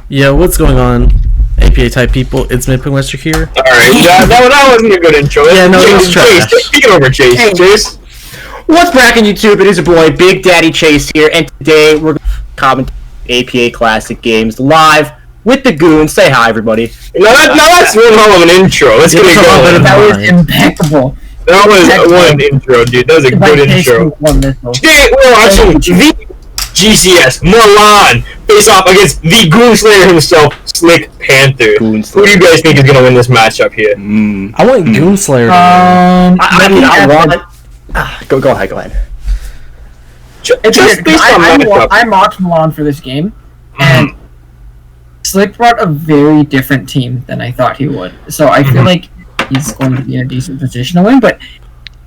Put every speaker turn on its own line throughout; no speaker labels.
Yeah, what's going on, APA type people? It's Midwestern here.
Alright, that wasn't a good intro.
Yeah, no, it was trash.
Take it over, Chase.
Hey.
Chase.
What's cracking YouTube? It is your boy Big Daddy Chase here, and today we're going to comment APA Classic Games live with the Goons. Say hi, everybody.
Now that's one hell of an intro. Let's get it going.
That
That
was
was impeccable.
That was one intro, dude. That was a good intro. Today we're watching the GCS Milan face off against the Goonslayer himself, Slick Panther. Who do you guys think is going to win this matchup here?
I want Goonslayer.
I want. Go ahead.
Just based on matchup.
I mocked Milan for this game, and Slick brought a very different team than I thought he would. So I feel like he's going to be in a decent position to win. But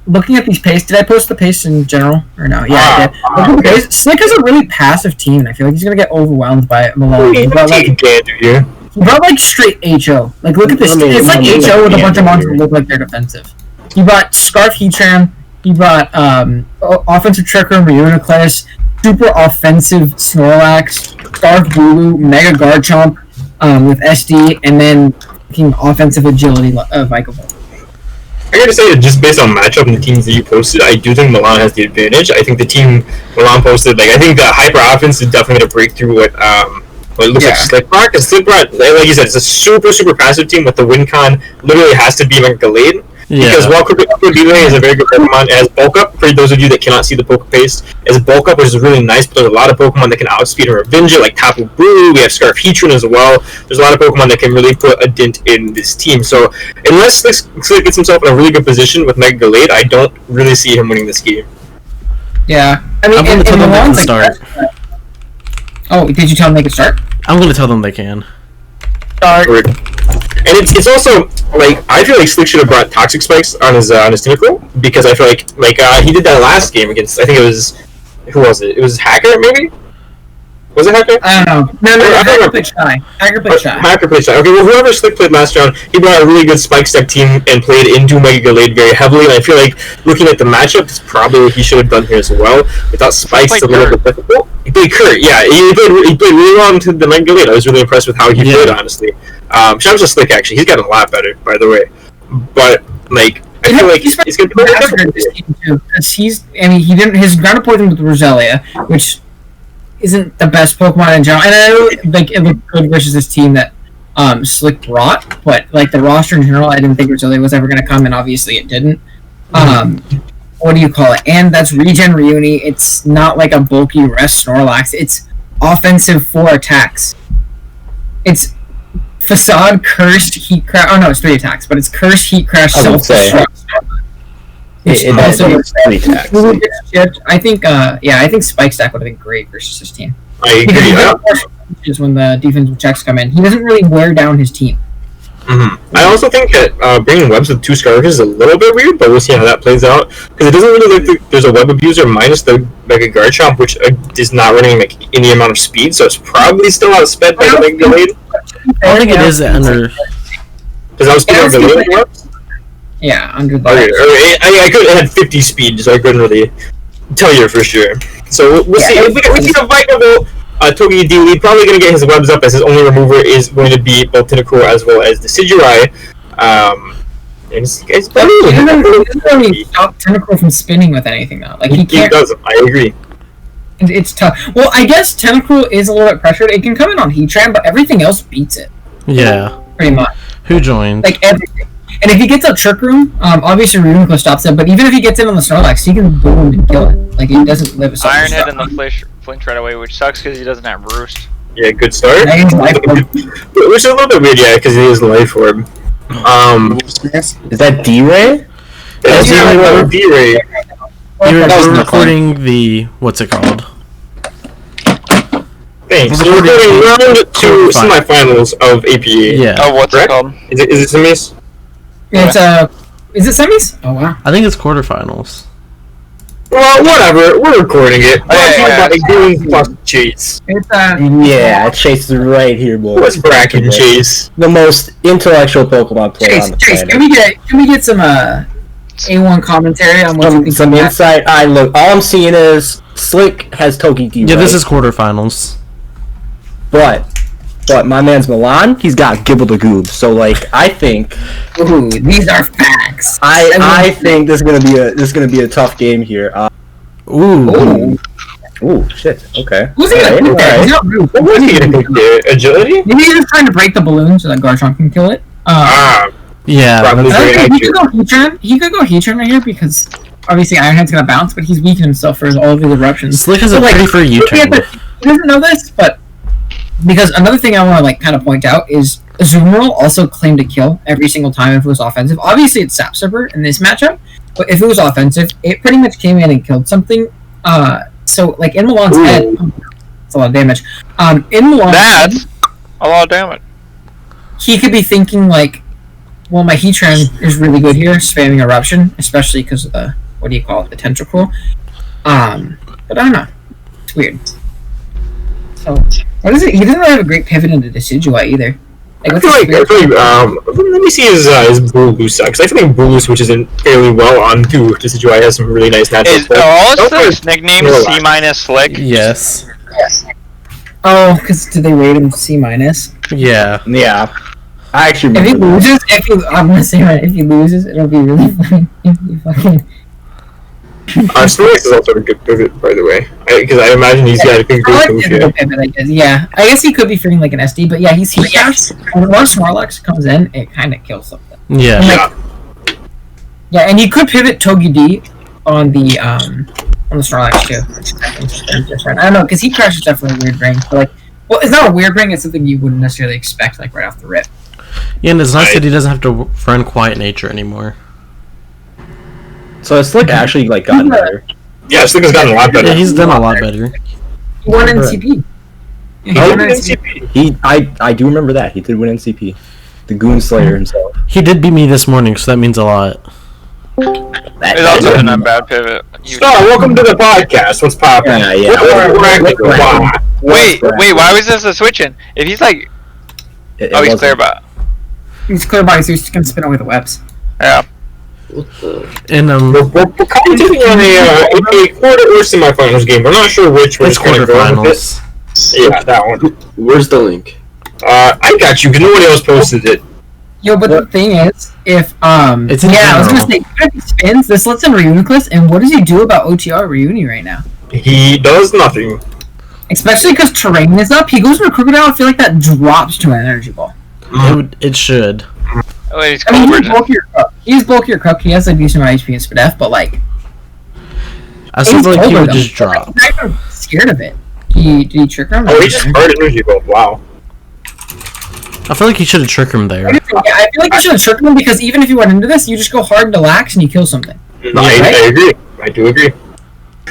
looking at these pace, did I post the pace in general or no? Yeah, I did. Looking at the pace, Slick has a really passive team, and I feel like he's going to get overwhelmed by Milan. He brought like straight HO. Like look at this. It's like HO with a bunch of monsters that look like they're defensive. He brought Scarf Heatran. He brought offensive Trick Room, Reuniclus, super offensive Snorlax, Scarf Bulu, Mega Garchomp with SD, and then offensive agility Vikavolt.
I gotta say that just based on matchup and the teams that you posted, I do think Milan has the advantage. I think the team Milan posted, I think the hyper offense is definitely gonna break through what it looks like Slickrock. Because Slickrock, like you said, it's a super passive team with the win con literally has to be like Gallade.
Yeah.
Because while Krabby is a very good Pokemon, it has Bulk Up. For those of you that cannot see the Poke Paste, it has Bulk Up, which is really nice, but there's a lot of Pokemon that can outspeed and revenge it, like Tapu Bulu. We have Scarf Heatran as well. There's a lot of Pokemon that can really put a dent in this team. So unless Slick gets himself in a really good position with Mega Gallade, I don't really see him winning this game.
Yeah, I mean,
I'm going to tell them they can start.
Oh, did you tell them they could start?
I'm going to tell them they can.
Start.
And it's also like I feel like Slick should have brought Toxic Spikes on his Tentacruel, because I feel like he did that last game against, I think it was, who was it? It was Hacker, maybe? Was it Hacker?
I don't know. No, Hacker played Shy. Hacker played Shy. Okay, well, whoever Slick played last round, he brought a really good Spike Step team and played into Mega Gallade very heavily, and I feel like looking at the matchup, it's probably what he should have done here as well. Without Spikes, it's a little bit difficult. He played Kurt, yeah. He played really well into the Mega Gallade. I was really impressed with how he played, honestly. Shout out to Slick, actually. He's gotten a lot better, by the way. But, I feel like he's going to play this team too, because his ground poison with Roselia, which isn't the best Pokemon in general, and I know it looked good versus this team that Slick brought, but the roster in general, I didn't think Roselia was ever going to come, and obviously it didn't. What do you call it? And that's Regen Reuni. It's not like a bulky Rest Snorlax. It's offensive 4 attacks. It's Facade, Cursed, Heat Crash. Oh no, it's 3 attacks, but it's Cursed, Heat Crash, Self-Destruct. I think Spike Stack would have been great versus his team.
I agree.
Because when the defensive checks come in, he doesn't really wear down his team.
I also think that bringing webs with 2 Scarfs is a little bit weird, but we'll see how that plays out. Because it doesn't really look like there's a web abuser minus the Mega Garchomp, which is not running any amount of speed, so it's probably still outsped by the Mega Gallade.
I think it is under.
Does outspeed the Gallade webs?
Yeah, under the.
I could have had 50 speed, so I couldn't really tell you for sure. So we'll see. If we see the Vikavolt. Togepi D-Lead probably going to get his webs up, as his only remover is going to be both Tentacruel as well as the Decidueye. And it's better.
He doesn't really stop Tentacruel from spinning with anything, though. He can't.
He doesn't. I agree.
It's tough. Well, I guess Tentacruel is a little bit pressured. It can come in on Heatran, but everything else beats it.
Yeah.
Pretty much.
Who joined?
Everything. And if he gets a Trick Room, obviously Reuniclus stops it, but even if he gets in on the Snorlax, he can boom and kill it. He doesn't live a
Ironhead in the flinch right away, which sucks because he doesn't have Roost.
Yeah, good start. Which is a little bit weird, because he is Life Orb.
Is that D-Ray?
That's D-Ray.
You're recording the... What's it called?
Thanks. So we're recording round 2 semifinals of APA.
Yeah.
Oh, what's it called?
Is it semis?
Is it semis? Oh, wow.
I think it's quarterfinals.
Well, whatever. We're recording it. Goons plus Chase.
Chase is right here, boys.
What's Bracken Chase?
The most intellectual Pokemon player on the planet.
Can we get some A1 commentary on what you think?
Some insight. All I'm seeing is Slick has Togepi.
Yeah, this is quarterfinals.
But But my man's Milan, he's got Gibble the Goob. So like, I think.
Ooh, these are facts.
I think this is gonna be a tough game here.
Ooh.
Ooh, shit. Okay.
Who's he gonna pick there? He's not rude.
What was he gonna pick there? Agility?
Maybe he's just trying to break the balloon so that Garchomp can kill it.
Yeah.
Probably
I
very
think he
accurate.
could go Heatran. He could go Heatran right here because obviously Ironhead's gonna bounce, but he's weakened himself for all of his eruptions.
Slick is a
So, like,
pretty free U-turn.
He doesn't know this, but because another thing I want to like kind of point out is Azumarill also claimed to kill every single time if it was offensive. Obviously, it's Sap Sipper in this matchup, but if it was offensive, it pretty much came in and killed something. So like in Milan's head, it's a lot of damage. In Milan's head,
That's a lot of damage.
he could be thinking like, well, my Heatran is really good here, spamming Eruption, especially because of the, what do you call it, the Tentacruel. But I don't know. It's weird. So, what is it? He doesn't really have a great pivot into Decidueye either. Like,
I feel like, let me see his Bulu sucks. I feel like Bulu switches in fairly well on to Decidueye. Has some really nice natural
Is
plays.
Allison's nickname C- Slick?
Yes.
Oh, because did they rate him C-?
Yeah.
Yeah. I actually
If he
remember that.
loses, I'm gonna say right, if he loses, it'll be really funny. If he fucking...
Snorlax is also a good pivot, by the way. Because I imagine he's got a good
I like
move
his
here.
little pivot, I guess. Yeah, I guess he could be freaking like an SD, but yeah, he's Heat. And once Snorlax comes in, it kind of kills something.
Yeah.
Like, yeah, and he could pivot Togi D on the Snorlax too. Which I think is different. I don't know, because he crashes definitely a weird ring. But like, well, it's not a weird ring. It's something you wouldn't necessarily expect like right off the rip.
Yeah, and it's nice that he doesn't have to run Quiet Nature anymore.
So has Slick actually like gotten better?
Yeah, Slick has gotten a lot better.
Yeah, he's done a lot better.
He won NCP. Yeah, he
Oh,
won NCP.
I do remember that. He did win NCP. The Goon Slayer himself.
He did beat me this morning, so that means a lot.
It's also been a bad pivot.
Star, welcome to the podcast. What's poppin'?
Yeah.
We're acting. Wow.
Wait, why was this a switching? If he's like,
It
he's
wasn't.
clear about.
He's clear body, so he's just gonna spin away the webs.
Yeah.
And
We're commenting on a quarter or semifinals game. We're not sure which. We're
it's
just gonna go with it.
quarterfinals.
Yeah, that one.
Where's the link?
I got you, because nobody else posted it.
Yo, but the thing is, if
It's in
I was gonna
general.
say, if he spins, this lets him Reuniclus, and what does he do about OTR Reuni right now?
He does nothing.
Especially because terrain is up, he goes for Crocodile. I feel like that drops to an energy ball.
It should.
Oh, he's
I mean, he's
Culver's.
bulkier cook. He's bulkier cook. He has a decent amount of HP and SPDF, but like,
I still
he's
feel like he
over
would
them.
just drop.
He's not even scared of it. Did he trick him?
Oh, he just heard energy ball. Wow.
I feel like he should have tricked him there.
I feel like you should have tricked him because even if you went into this, you just go hard into lax and you kill something.
No, I agree. I do agree.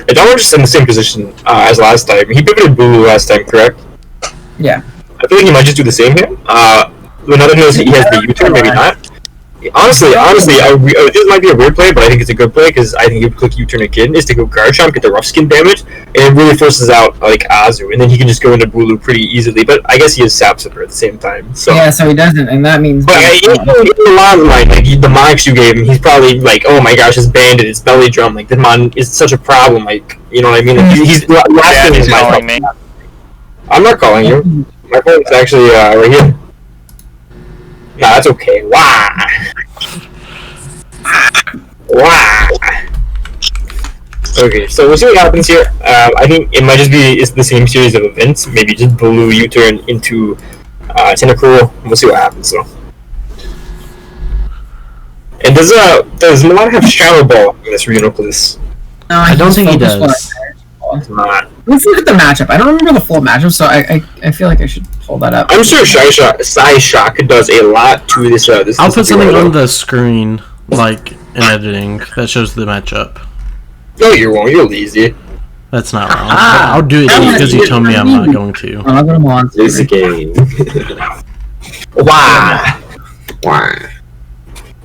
It's almost just in the same position as last time. He pivoted Bulu last time, correct?
Yeah.
I feel like he might just do the same here. Another news he has the U-turn, maybe not. Honestly, this might be a weird play, but I think it's a good play because I think if you click U-turn again, is to go Garchomp, get the rough skin damage, and it really forces out like Azu, and then he can just go into Bulu pretty easily. But I guess he is Sap Sipper at the same time. So.
Yeah, so he doesn't, and that means.
But in the last line, like the Mox you gave him, he's probably like, "Oh my gosh, his bandit, his belly drum, like the mon is such a problem." Like, you know what I mean? Like, he's last thing
He's
is my
calling
fault.
me.
I'm not calling you. My phone's actually right here. Nah, that's okay. Wah. Wah. Okay, so we'll see what happens here. I think it might just be it's the same series of events. Maybe just Bulu U-turn into Tentacruel. We'll see what happens though. And does Milan have Shadow Ball in this Reuniclus?
No,
I don't think he
focus
does.
It's not.
Let's look at the matchup. I don't remember the full matchup, so I feel like I should pull that up.
I'm sure Psyshock does a lot to this. This
I'll
this
put something
duo.
on the screen, like in editing, that shows the matchup.
No, you won't. You're lazy.
That's not wrong. I'll do it because you told me I'm not going to.
I'll go to Milan.
It's a game.
Wah.
Why?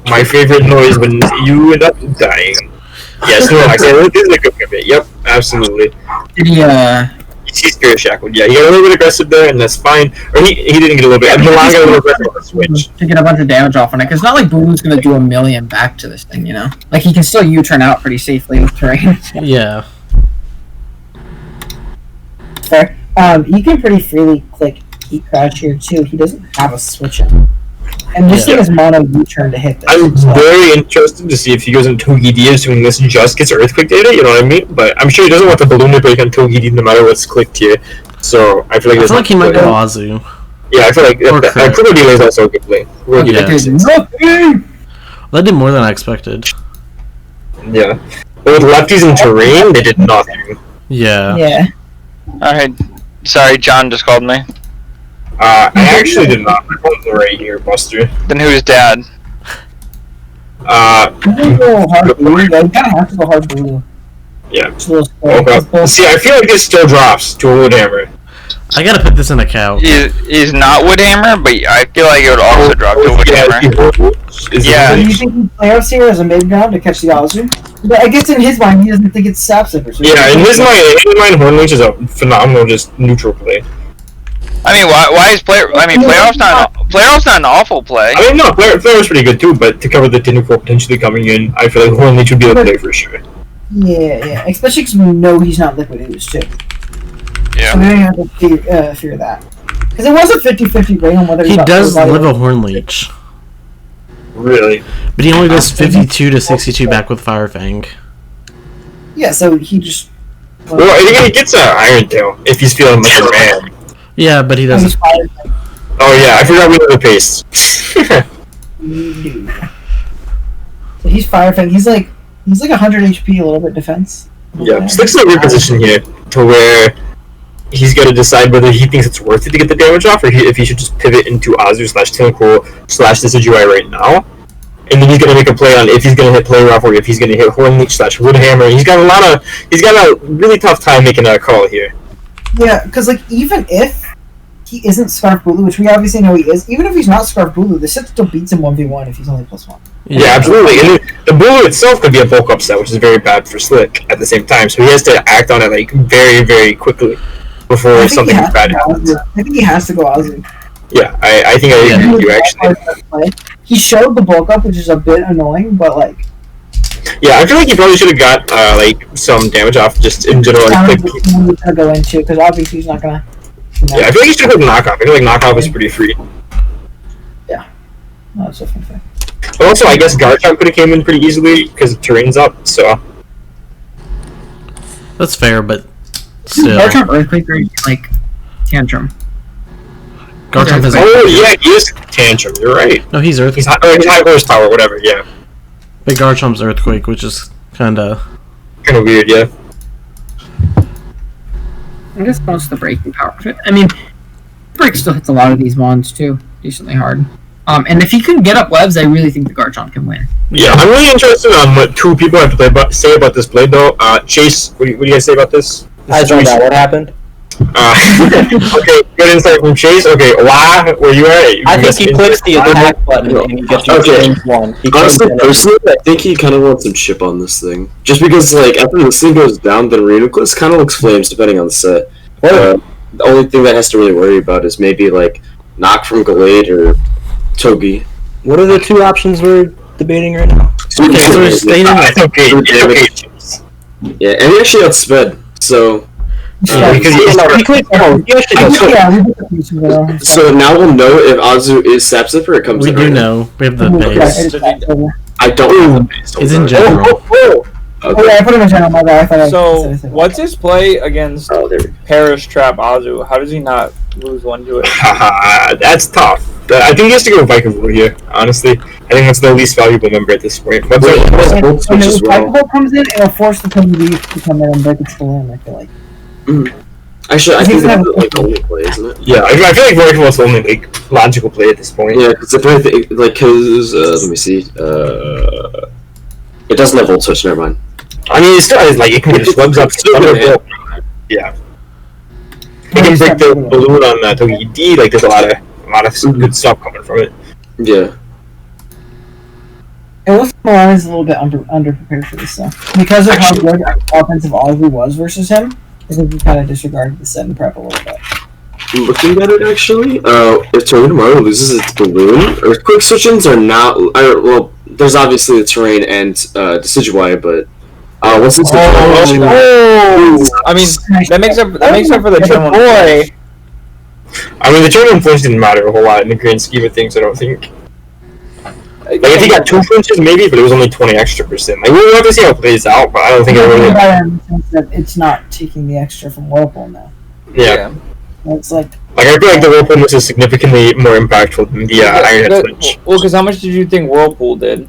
My favorite noise when you end up dying. Yes, no, like I said, this is a good pivot. Yep, absolutely.
Did he,
He's Spirit Shackled. Yeah, he got a little bit aggressive there, and that's fine. Or he didn't get a little bit. Milan got a little aggressive on the switch.
to get a bunch of damage off on it? Because it's not like Bulu's gonna do a million back to this thing, you know? Like, he can still U-turn out pretty safely with terrain.
Yeah.
Fair. He can pretty freely click Heat Crash here too. He doesn't have a switch in. And this thing is mono U-turn to hit this.
I'm very interested to see if he goes into Togeed assuming this just gets Earthquake data, you know what I mean? But I'm sure he doesn't want the balloon to break on Togeed no matter what's clicked here. So I feel like
he might go Azu.
Yeah, I feel like Critical Delay is also a good play.
That did more than I expected.
Yeah. But with lefties in terrain, they did nothing.
Yeah.
Yeah.
Alright. Sorry, John just called me.
I actually did not. My phone's right here, Buster.
Then who's dad?
I'm gonna go hard blue. Yeah, you kind of have to go hard blue.
Yeah.
Okay.
See, I feel like this still drops to a Wood Hammer.
I gotta put this in a cow.
He's not Woodhammer, but I feel like it would also drop to Woodhammer.
Yeah. Do you think he playoffs here as a mid ground to catch the Azu? But I guess in his mind, he doesn't think it's Sap Zipper. So
yeah, in his mind, Hornleech is a phenomenal, just neutral play.
I mean, why is playoffs not an awful play?
I mean, no, playoffs pretty good too, but to cover the Tindercore potentially coming in, I feel like Hornleech would be the play for sure.
Yeah, especially because we know he's not Liquid Ooze too.
Yeah.
So we don't have to fear that. Because it was a 50-50 rate on whether
he does live a Hornleech.
Really?
But he only does 52 to 62 back with Fire Fang.
Yeah, so he just...
Well, I think he gets an Iron Tail if he's feeling like a man.
Yeah, but he doesn't.
Oh yeah, I forgot we have the pace.
So he's Fire Fang. He's like 100 HP, a little bit defense.
Yeah, Slick's in a weird position here to where he's got to decide whether he thinks it's worth it to get the damage off, or if he should just pivot into Azu/Tindercore/Decidueye right now. And then he's gonna make a play on if he's gonna hit Play Rough or if he's gonna hit Hornleech/Woodhammer. He's got a really tough time making a call here.
Yeah, because like even if he isn't Scarf Bulu, which we obviously know he is, even if he's not Scarf Bulu, the set still beats him 1v1 if he's only +1.
Yeah, absolutely. And the Bulu itself could be a bulk upset, which is very bad for Slick at the same time. So he has to act on it like very, very quickly before something bad happens.
I think he has to go Azu.
Yeah, I think I agree with you actually.
He showed the bulk up, which is a bit annoying, but like.
Yeah, I feel like he probably should have got like some damage off just in general.
Like, gonna go into because obviously he's not gonna.
Yeah, I feel like he should have put knockoff. I feel like knockoff is pretty free.
Yeah, no, that's definitely fair.
But also, I guess Garchomp could have came in pretty easily because the terrain's up. So
that's fair, but still.
Garchomp Earthquake or like Tantrum.
Garchomp is.
Oh yeah, he is Tantrum. You're right.
No, he's Earthquake.
He's high horsepower, whatever. Yeah.
But Garchomp's Earthquake, which is kind of
weird, yeah.
I guess most of the breaking power of it. I mean, Break still hits a lot of these mons too, decently hard. And if he can get up webs, I really think the Garchomp can win.
Yeah, I'm really interested on what two people have to say about this blade, though. Chase, what do you guys say about this?
I don't know what happened.
Okay, good insight from Chase. Okay, why? Where you at?
I think he clicks the attack button and he gets one.
Honestly, personally, I think he kind of wants some chip on this thing. Just because, like, after this thing goes down, then Reuniclus kind of looks flames, depending on the set. The only thing that has to really worry about is maybe, like, Knock from Gallade or Togi.
What are the two options we're debating right now?
okay. So we're staying in.
It's okay.
Yeah, and he actually outsped, so...
So now
we'll know if Azu is Sap Zipper or it comes
We do know. We have the base.
I don't know the base.
It's in general.
Okay, I put him in general, my bad.
So, what's his play against Perish Trap Azu? How does he not lose one to it?
That's tough. I think he has to go Viking Blue here, honestly. I think that's the least valuable member at this point.
When the Viking comes in, it'll force the Togepi to come in and break its balloon, I feel like.
Actually, I think that's like the only play, isn't it?
Yeah, I feel like Viking Ball's the only like logical play at this point.
Yeah, because if anything, like, let me see, it doesn't have Volt Switch, never mind.
I mean, it still is, like, it can just webs up. Yeah. It can break the balloon on Togepi. Like, there's a lot of good stuff coming from it.
Yeah.
It looks like Milan is a little bit underprepared for this stuff. Because of how good offensive Oliver was versus him, I think he kind of disregarded the set and prep a little bit.
Looking at it, actually, if Togedemaru loses its balloon, Earthquake switch-ins are not... well, there's obviously the terrain and Decidueye, but... what's this?
I mean, that makes up for the turn one.
I mean, the tournament flinch didn't matter a whole lot in the grand scheme of things, I don't think. Like, if he got 2 flinches, maybe, but it was only 20 extra %. Like, we'll have to see how it plays out, but I don't think it really...
in the sense that it's not taking the extra from Whirlpool now.
Yeah.
It's like...
Like, I feel like the Whirlpool miss is significantly more impactful than the Ironhead flinch.
Well, because how much did you think Whirlpool did?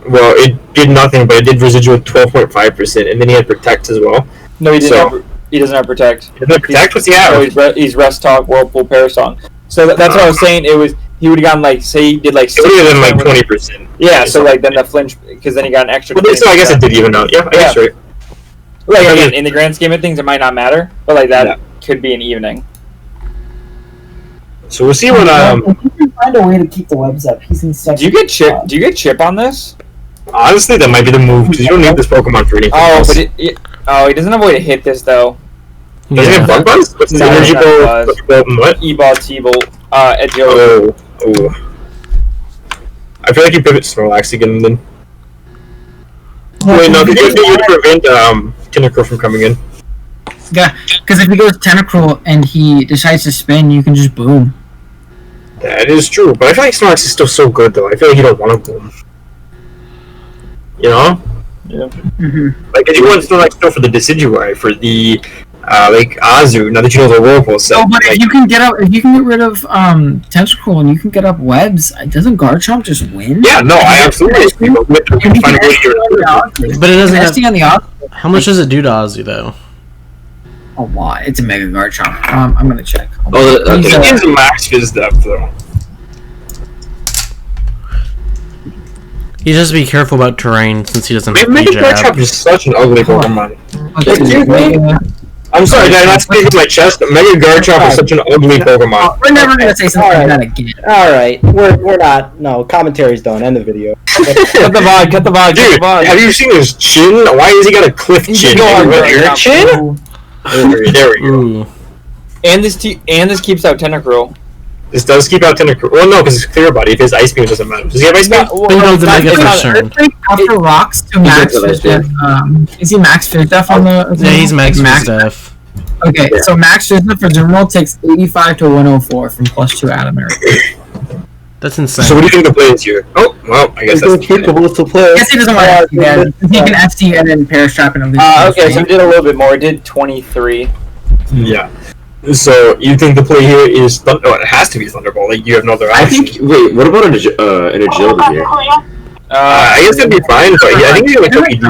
Well, it did nothing, but it did residual 12.5%, and then he had Protect as well.
No, he didn't. He doesn't have Protect.
He doesn't have Protect? What's he have?
No, he's Rest Talk, Whirlpool, Parasong. So that's what I was saying. It was... He would have gotten, like, say he did, like...
It would have been, like, 20%.
Yeah, so, like, then the flinch... Because then he got an extra...
Well, so I guess it did even out. Yeah, I guess right.
Like, again, in the grand scheme of things, it might not matter. But, like, that could be an evening.
So we'll see when...
If you can find a way to keep the webs up, he's in such...
Do you get chip on this?
Honestly, that might be the move, because you don't need this Pokemon for anything else.
But he doesn't have a way to hit this, though.
Does he have Bug Buzz? What's the Energy Ball? What?
E-Ball, T-Bolt, Edgeola.
Oh. I feel like you pivot Snorlax again, then. Wait, no, because you prevent Tentacruel from coming in.
Yeah, because if he goes Tentacruel and he decides to spin, you can just boom.
That is true, but I feel like Snorlax is still so good, though. I feel like you don't want to boom. You know?
Yeah.
Like, if you want Snorlax still for the Decidueye, for the, like, Azu, now that you know the Whirlpool set.
Oh, but
like,
if you can get rid of, Tentacruel and you can get up webs, doesn't Garchomp just win?
Yeah, no, I absolutely agree, but we have to find a way to get it.
But it doesn't have...
on the op.
How much does it do to Ozzy, though?
A lot. It's a Mega Garchomp. I'm gonna check.
Oh,
It is a max Fizz depth, though.
You just be careful about terrain since he doesn't have
Mega
jab.
Garchomp is such an ugly Pokemon. I'm sorry, did I not speak in my chest? Mega Garchomp is such an ugly Pokemon.
We're never gonna say something like that again.
Alright, we're not. No, commentary's done. End the video.
Cut the VOD.
Dude, have you seen his chin? Why has he got a cliff chin?
Chin?
There we go.
Ooh.
And this keeps out Tentacruel.
This does keep out Tentacruel. Well, no, because it's Clear Body. If his Ice Beam doesn't matter. Does he have Ice Beam?
Build the Mega Concern.
After rocks to max Fizdef. Is he max Fizdef on the?
Yeah, he's max Fizdef.
Okay, so max Fizdef for Zoomerl takes 85 to 104 from +2 Adamant.
That's insane.
So what do you think the play is here? Oh, well, I guess that's
capable to play.
I guess he doesn't want to FD. He can FD and then Perish Trap and
okay, so he did a little bit more. It did 23.
Yeah. So you think the play here is Thunder? Oh, it has to be Thunderbolt. Like you have no other option.
I think. Wait, what about an agility here?
I guess that'd be fine, but yeah, I think he's gonna Toki D.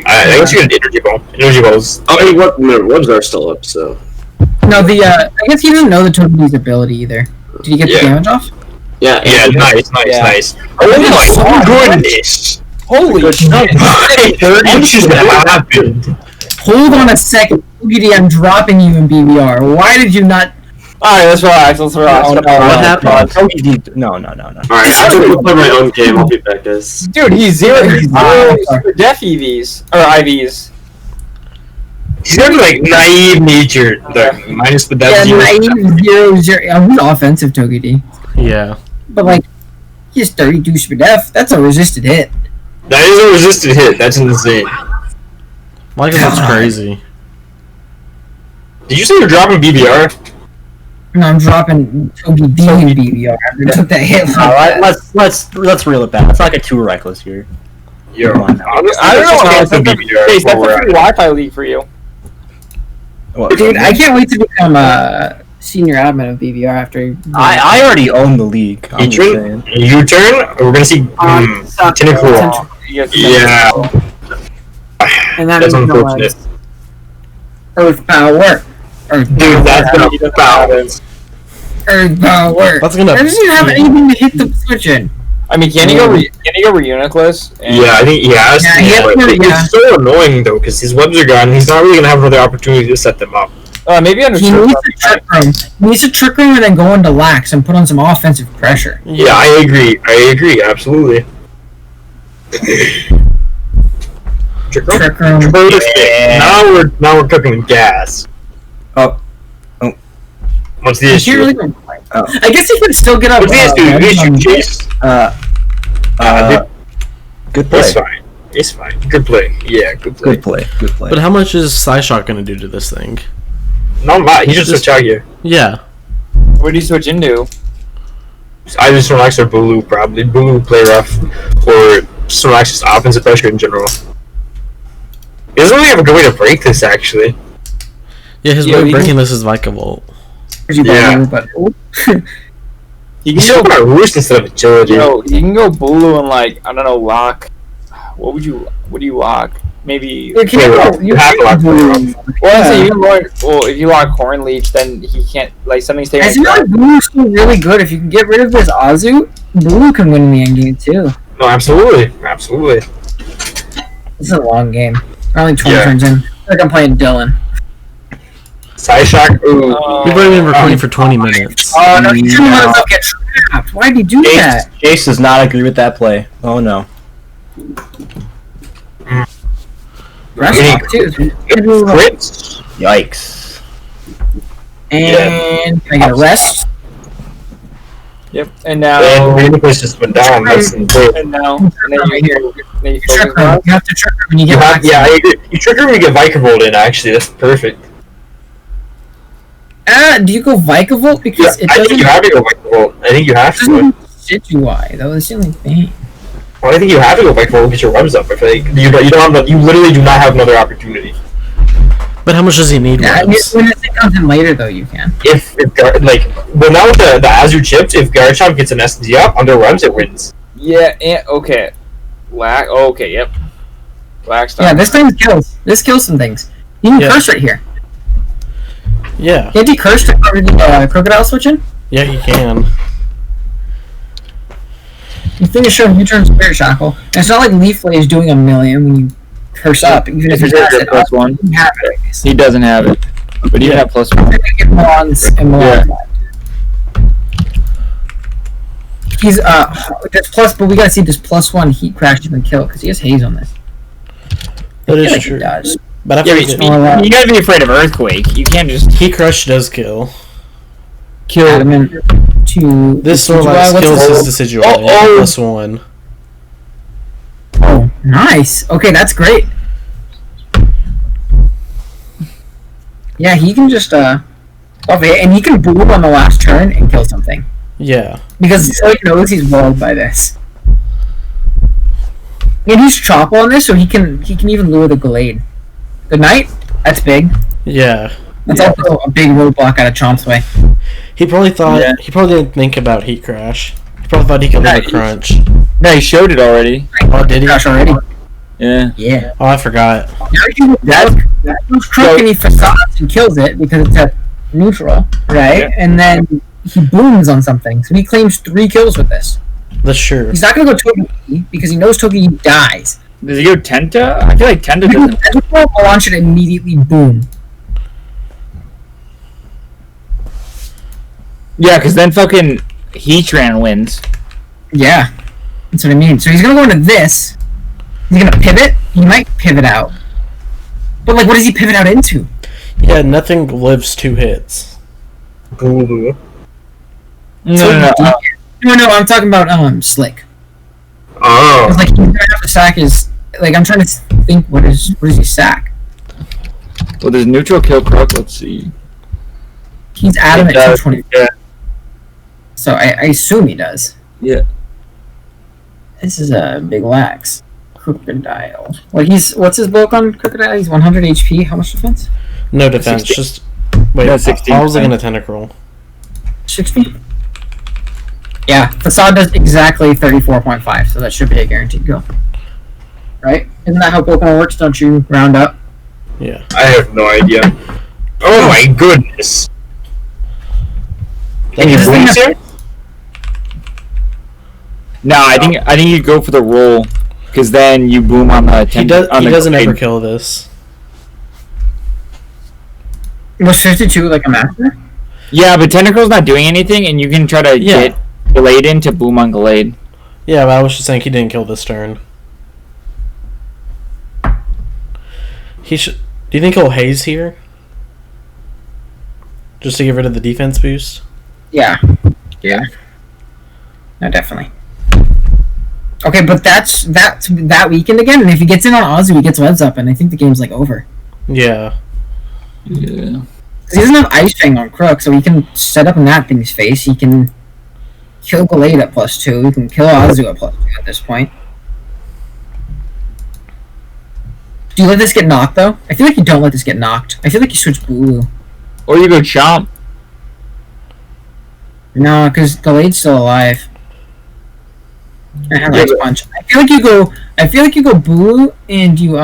I guess you get an Energy Ball. Energy Balls.
Oh, hey, webs are still up, so.
No, I guess he doesn't know the Toki D's ability either. Did he get the damage off?
Yeah.
Yeah. Nice. Oh my goodness!
Holy shit!
What just happened?
Hold on a second. Togeedy, I'm dropping you in BBR. Why did you not...
Alright, let's relax.
What happened? No.
Alright, I'm gonna play my own game. I'll be back, guys.
Dude, he's zero Def EVs. Or IVs.
He's got like naive nature, minus the Def
Yeah, naive 0-0. He's offensive Togeedy.
Yeah.
But like, he has 32 super def. That's a resisted hit.
That is a resisted hit. That's insane.
Like that's crazy.
Did you say you're dropping BBR?
No, I'm dropping Togeedy in BBR after that hit.
Alright, let's reel it back. It's not get too reckless here.
Yo, honestly,
I don't know how
some
that's
BBR.
a free Wi-Fi league for you.
Dude, I can't wait to become a senior admin of BBR after.
I already own the league. I'm just saying.
U-turn? We're gonna see Tentacruel. Yeah.
And that
That's
means no
unfortunate.
Earth Power.
Dude, that's gonna be the balance.
Earth Power.
That's gonna.
I doesn't have anything to hit the switch in.
I mean, can he go Reuniclus?
Yeah, I think he has to. It's so annoying though, because his webs are gone. He's not really gonna have another opportunity to set them up.
Maybe under
he needs to trick room. He needs to trick room and then go into lax and put on some offensive pressure.
Yeah, I agree, absolutely. Trick room. Yeah. Now we're cooking with gas.
Oh.
What's the issue?
Really I guess he could still get up.
What's the issue? Chase.
Good play.
It's fine. Good play. Yeah, good play.
Good play.
But how much is Psyshock gonna do to this thing?
Not much. He should switch out here.
Yeah.
What do you switch into?
Either Snorlax or Bulu, probably. Bulu play rough, or Snorlax just offensive pressure in general. He doesn't really have a good way to break this, actually.
Yeah, his way of breaking this is Vikavolt.
Yeah.
But
He
He's
can
talking
go.
about Roost instead of Agility.
Yo, you can go Bulu and like I don't know lock. What do you lock? Maybe.
you have to
lock Bulu.
Well, so you can lock, well, if you lock Horn Leech, then he can't like something's taking.
As you know, Blue's still really good. If you can get rid of this Azu, Blue can win in the end game too.
No, absolutely. Absolutely.
This is a long game. We're only 20
Yeah.
turns in. Like I'm playing Dylan.
Psyshock, ooh.
We've already been recording for 20 minutes.
Oh no, you shouldn't let himself get trapped. Why did you do that?
Jace does not agree with that play. Oh no.
Rest
Any
off, too.
crits?
Yikes.
And can I get a rest?
Yep, and
And
now.
Radiant's just went down. That's insane.
And now. And then you
You trick her. You have to trick her when you
You
get
have,
back.
yeah, I agree. You trigger when you get Vikavolt in, actually. That's perfect.
Do you go Vikavolt?
Yeah,
Because it
I think
doesn't
you have to go Vikavolt. I think you have to.
doesn't Situi, though. That's the only thing.
Well, I think you have to go Vikavolt and get your webs up. I feel like you don't have, you literally do not have another opportunity.
But how much does he need?
Yeah,
webs?
when it comes in later, though, you can.
Well, now with the Azure chips, if Garchomp gets an SD up under webs, it wins.
Yeah, and okay. Okay, yep. Lax.
Yeah, this thing kills. This kills some things. You can
Yeah.
curse right here.
Yeah.
Can't you curse to cover the crocodile switching?
Yeah, he can.
You finish your U-turn Spirit Shackle. And it's not like Leafly is doing a million when you curse up. Even if you pass it up,
+1.
you have it. I guess.
He doesn't have it, but he have +1.
You're gonna get Milan's and Milan's left. He's this plus, but we gotta see this +1 heat crash and kill because he has haze on this.
That
I feel
is
like he
true.
does.
But I
Yeah,
feel
but
like
you gotta be afraid of Earthquake. You can't just
Heat Crush does kill.
Adamant to
This
Decidueye,
Snorlax
what's
kills
this?
his Decidueye. +1.
Oh, nice. Okay, that's great. Yeah, he can just okay, and he can boom on the last turn and kill something
Yeah.
because he knows he's walled by this. And he's Chopple on this, so he can even lure the Glade. Good night. That's big.
Yeah.
That's also a big roadblock out of Chomp's way.
He probably thought
Yeah.
he probably didn't think about Heat Crash. He probably thought he could live a crunch.
No, he showed it already.
Oh, did he?
Crash already.
Yeah.
Yeah.
Oh, I forgot.
Now you goes crook and he facades and kills it because it's at neutral, right?
Yeah.
And then he booms on something, so he claims 3 kills with this.
That's true.
He's not gonna go Togepi because he knows Togepi dies.
Does he go Tenta? I feel like Tenta
You
doesn't.
can launch it immediately boom.
Yeah, because then fucking Heatran wins.
Yeah, that's what I mean. So he's gonna go into this. He's gonna pivot. He might pivot out, but like, what does he pivot out into?
Yeah, nothing lives 2 hits.
Bulu.
No, I'm talking about Slick.
Oh.
Because like he's gonna have to sack his. Like I'm trying to think, what does he sack?
Well, there's neutral kill Croak. Let's see.
He's adamant
He does,
220.
yeah.
So I assume he does.
Yeah.
This is a big lax. Crocodile. Well, what's his bulk on Crocodile? He's 100 HP. How much defense?
No defense,
60.
just wait.
No,
I
16%.
was looking at Tentacruel.
60? Yeah, Facade does exactly 34.5, so that should be a guaranteed kill. Right? Isn't that how Pokemon works? Don't you round up?
Yeah.
I have no idea. Oh my goodness. Can you
This thing
booms
has-
here?
No, I think you go for the roll, because then you boom on the.
He doesn't
Glade.
ever kill this.
Was 52 like a master?
Yeah, but Tentacruel's not doing anything, and you can try to
Yeah.
get Glade in to boom on Glade.
Yeah, but I was just saying he didn't kill this turn. He should. Do you think he'll haze here? Just to get rid of the defense boost?
Yeah. Yeah. No, definitely. Okay, but that's that weekend again, and if he gets in on Ozzy, he gets webs up, and I think the game's like over.
Yeah.
Yeah.
He doesn't have Ice Fang on Crook, so he can set up in that thing's face. He can kill Gallade at +2. He can kill Azu at +2 at this point. Do you let this get knocked, though? I feel like you don't let this get knocked. I feel like you switch Blue.
Or you go Chomp.
No, because Gallade's still alive. And have Ice Punch. I feel like you go Blue and you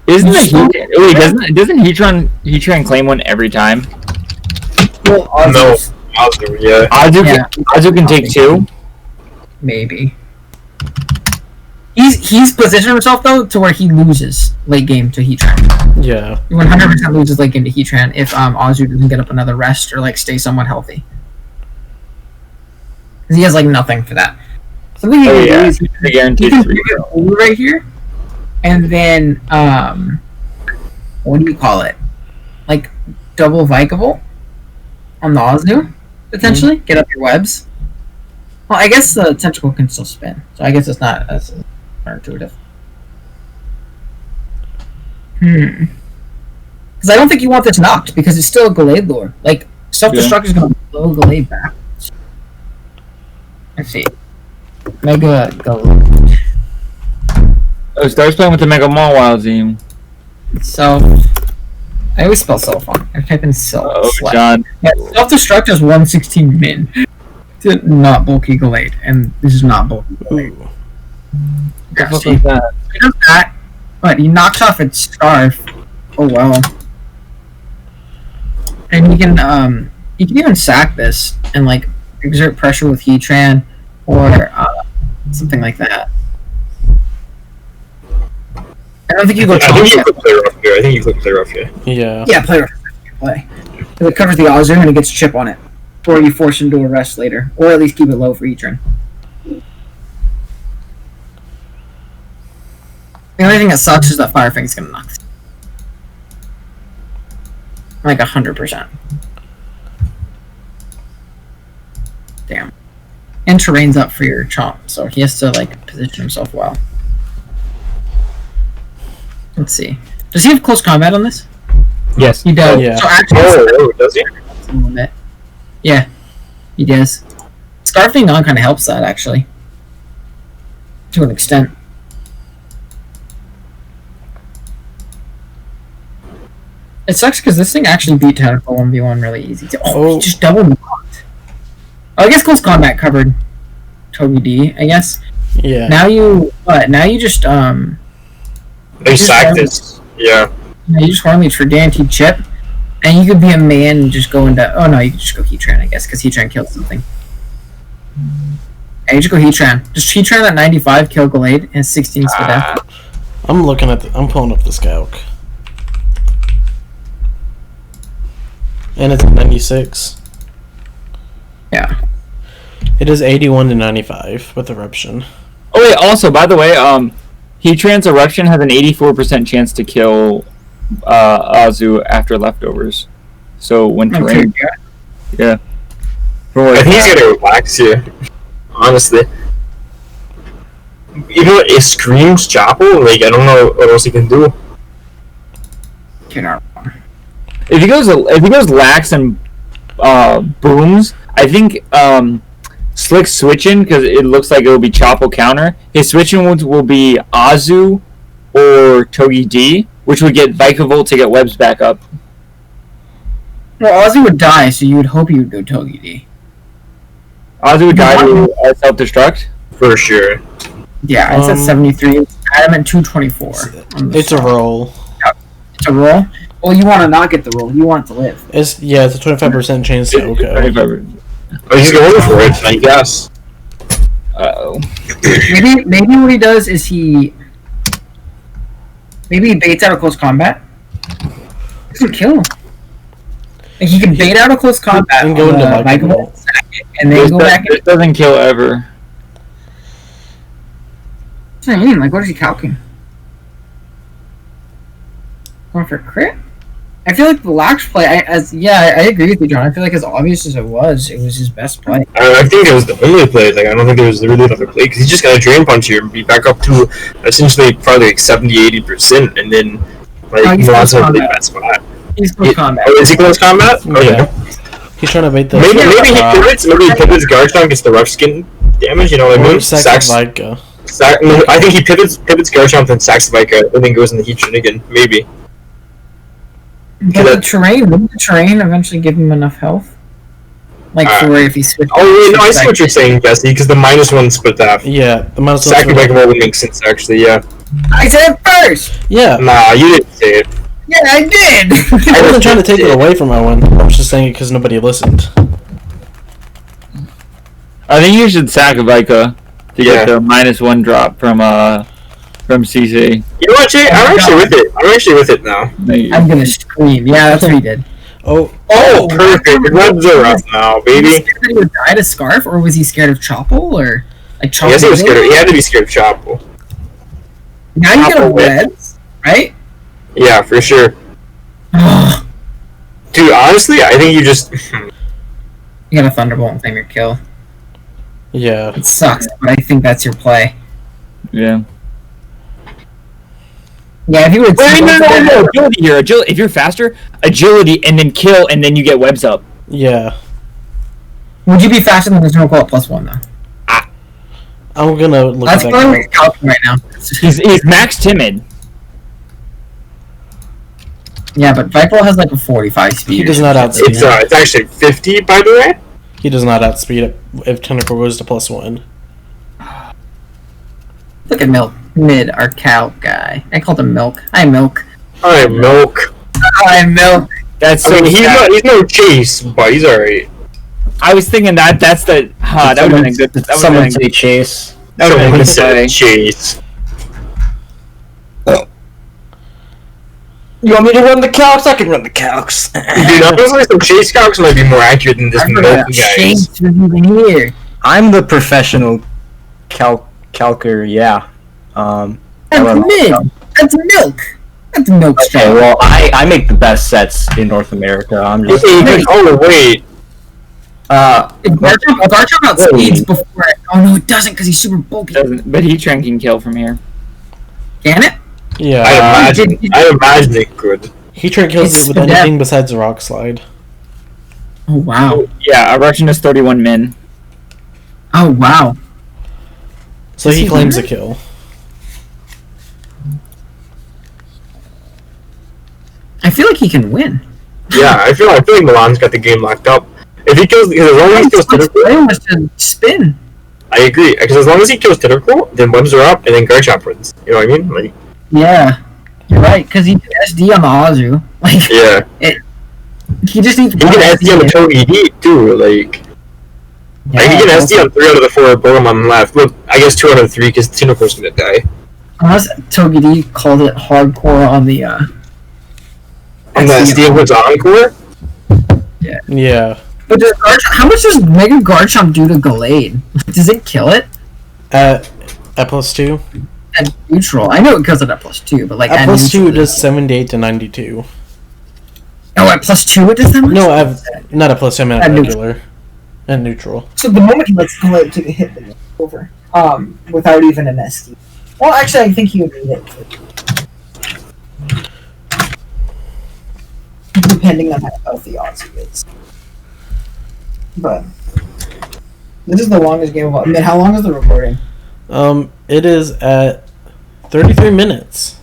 Isn't it doesn't Heatran claim one every time?
Well,
No, Azu, yeah.
Azu can take 2?
Maybe. He's positioned himself though to where he loses late game to Heatran.
Yeah.
He 100% loses late game to Heatran if Azu doesn't get up another rest or like stay somewhat healthy. Because he has like nothing for that. Something he can do is he can trigger Ulu right here, and then what do you call it? Like double Vikable on the Azu potentially. Get up your webs. Well, I guess the tentacle can still spin, so I guess it's not as intuitive. Because I don't think you want this knocked because it's still a Gallade lure. Like self-destruct is going to blow Gallade back. Let's see. Mega Gallade.
Oh, starts playing with the Mega Mawile team.
So, I always spell self wrong. I type in self.
Oh, John.
Yeah, self-destruct is 116 min. It's not bulky Gallade, and this is not bulky Gallade.
What was that?
He does that, but he knocks off its Scarf. Oh well. And he can even sack this and like exert pressure with Heatran or something like that. I don't think you go.
I think you could play rough here.
Yeah.
Yeah, play rough. Play. Because it covers the Azu and it gets chip on it. Or you force him to a rest later. Or at least keep it low for Heatran. The only thing that sucks is that Fire Fang's gonna knock this. Like 100%. Damn. And terrain's up for your Chomp, so he has to like position himself well. Let's see. Does he have close combat on this?
Yes.
He does.
Yeah.
So actually,
does he?
a little bit. Yeah, he does. Scarfing on kind of helps that actually, to an extent. It sucks because this thing actually beat Tentacle 1v1 really easy. Oh, he just double knocked. Oh, I guess close combat covered Togi D, I guess.
Yeah.
Now you just
They sacked this. Yeah.
you just Hornleech for guaranteed chip, and you could be a man and just go into. Oh no, you could just go Heatran, I guess, because Heatran killed something. Yeah, you just go Heatran. Just Heatran at 95, kill Gallade, and 16 for death.
I'm pulling up the Scout. And it's 96.
Yeah.
It is 81 to 95 with Eruption.
Oh wait, also, by the way, Heatran's Eruption has an 84% chance to kill Azu after leftovers. So when terrain... Yeah.
I think he's gonna relax here. Honestly. Even though it screams Chapel, like, I don't know what else he can do.
You're not wrong.
If he goes lax and booms, I think Slick's switching because it looks like it will be Chopple counter. His switching ones will be Azu or Togi D, which would get Vikavolt to get webs back up.
Well, Ozzy would die, so you would hope he would go Togi D.
Azu would die to self-destruct?
For sure.
Yeah, it's at 73. I'm at 224.
It's a roll.
It's a roll? Well, you want to not get the roll. You want it to live.
It's a 25% chance to okay.
Oh, he's going for it, I guess.
Uh-oh.
Maybe what he does is he baits out a close combat. Doesn't kill him. Like he can bait out a close combat
and go into
Vikavolt, and then go back.
This doesn't kill ever.
What's that mean? Like, what is he calcing? Going for a crit? I feel like the lax play, I agree with you, John. I feel like as obvious as it was his best play.
I think it was the only play. Like, I don't think there was really another play because he just got a drain punch here and be back up to essentially probably like 70-80%, and then like he lost a really bad spot.
He's close combat.
Oh, is he close combat?
Yeah.
Okay.
He's trying to bait the.
Maybe he pivots. Maybe he pivots. Garchomp gets the rough skin damage. You know what I mean?
Sacks Vodka.
No, I think he pivots Garchomp and sacks Vika, and then goes in the Heatran again. Maybe.
But the terrain, wouldn't the terrain eventually give him enough health? Like for where if he switched.
Oh wait, no, I see what you're saying, Jesse. Because the -1 split half.
Yeah, the minus one.
Sacking Vika would make sense actually. Yeah.
I said it first.
Yeah.
Nah, you didn't say it.
Yeah, I did.
I wasn't trying to take it away from Owen. I was just saying it because nobody listened.
I think you should sack Vika to get the -1 drop from CC.
You know what, Jay? I'm actually with it now.
I'm gonna scream. Yeah, that's what he did.
Oh,
perfect. The webs are up now, baby.
Was he scared that he would die to Scarf, or was he scared of Chople, or like Chople?
I guess he was scared. He had to be scared of Chople.
Now you get a webs, right?
Yeah, for sure. Dude, honestly, I think you just.
You got a Thunderbolt and claim your kill.
Yeah.
It sucks, but I think that's your play.
Yeah.
Yeah, if you would.
No, agility here. Agility. If you're faster, agility, and then kill, and then you get webs up.
Yeah.
Would you be faster than the Snorkel at +1 though?
I'm gonna look
That's
at
going
that.
to right now.
He's max timid.
Yeah, but Viper has like a 45 speed.
He does not outspeed.
It's actually 50, by the way.
He does not outspeed it if Tentacle goes to +1.
Look at Milk. Mid, our cow guy. I called him Milk. Hi, Milk.
Hi, Milk.
Hi, Milk.
That's so.
I mean, he's no Chase, but he's alright.
I was thinking that's the. That would have been a good. That
Someone say Chase.
That would have been a good play.
Chase.
You want me to run the calcs? I can run the calcs.
Dude, honestly, some Chase calcs might be more accurate than this Milk guy.
Chase was even here.
I'm the professional calcer, yeah.
That's Mid. That's Milk. That's Milk
Okay,
strong.
well, I make the best sets in North America. I'm just.
Oh, wait.
Garchomp outspeeds before it. Oh no, it doesn't because he's super bulky.
Doesn't, but Heatran can kill from here.
Can it?
Yeah.
I imagine it could.
Heatran kills it with anything besides a Rock Slide.
Oh wow.
Yeah, Erection is 31 min.
Oh wow.
So he claims a kill.
I feel like he can win.
Yeah, I feel like Milan's got the game locked up. If he kills, as long as he kills Tentacle,
was to spin.
I agree. Because as long as he kills Tentacle, then webs are up, and then Garchomp wins. You know what I mean? Like,
yeah, you're right. Because he did SD on the Azu. Like,
yeah.
He just needs.
He can SD on the Togepi too. Like,
Yeah,
he can SD on 3 out of the 4 Pokemon left. Look, I guess 2 out of the 3 because Tentacle's gonna die.
Unless Togepi called it hardcore on the.
On the SD of its Encore.
Yeah.
Yeah.
But does how much does Mega Garchomp do to Gallade? Does it kill it?
At +2?
At neutral. I know it kills it at +2, but like
at +2
neutral,
it does 78 to 92.
Oh, at +2 it does that much?
No, not at +2, I meant
At
at regular. At neutral.
So the moment he lets Gallade take a hit, then it's over. Without even an SD. Well, actually, I think he would need it. Depending on how healthy Ozzy is. But this is the longest game of all. I mean, how long is the recording?
It is at 33 minutes.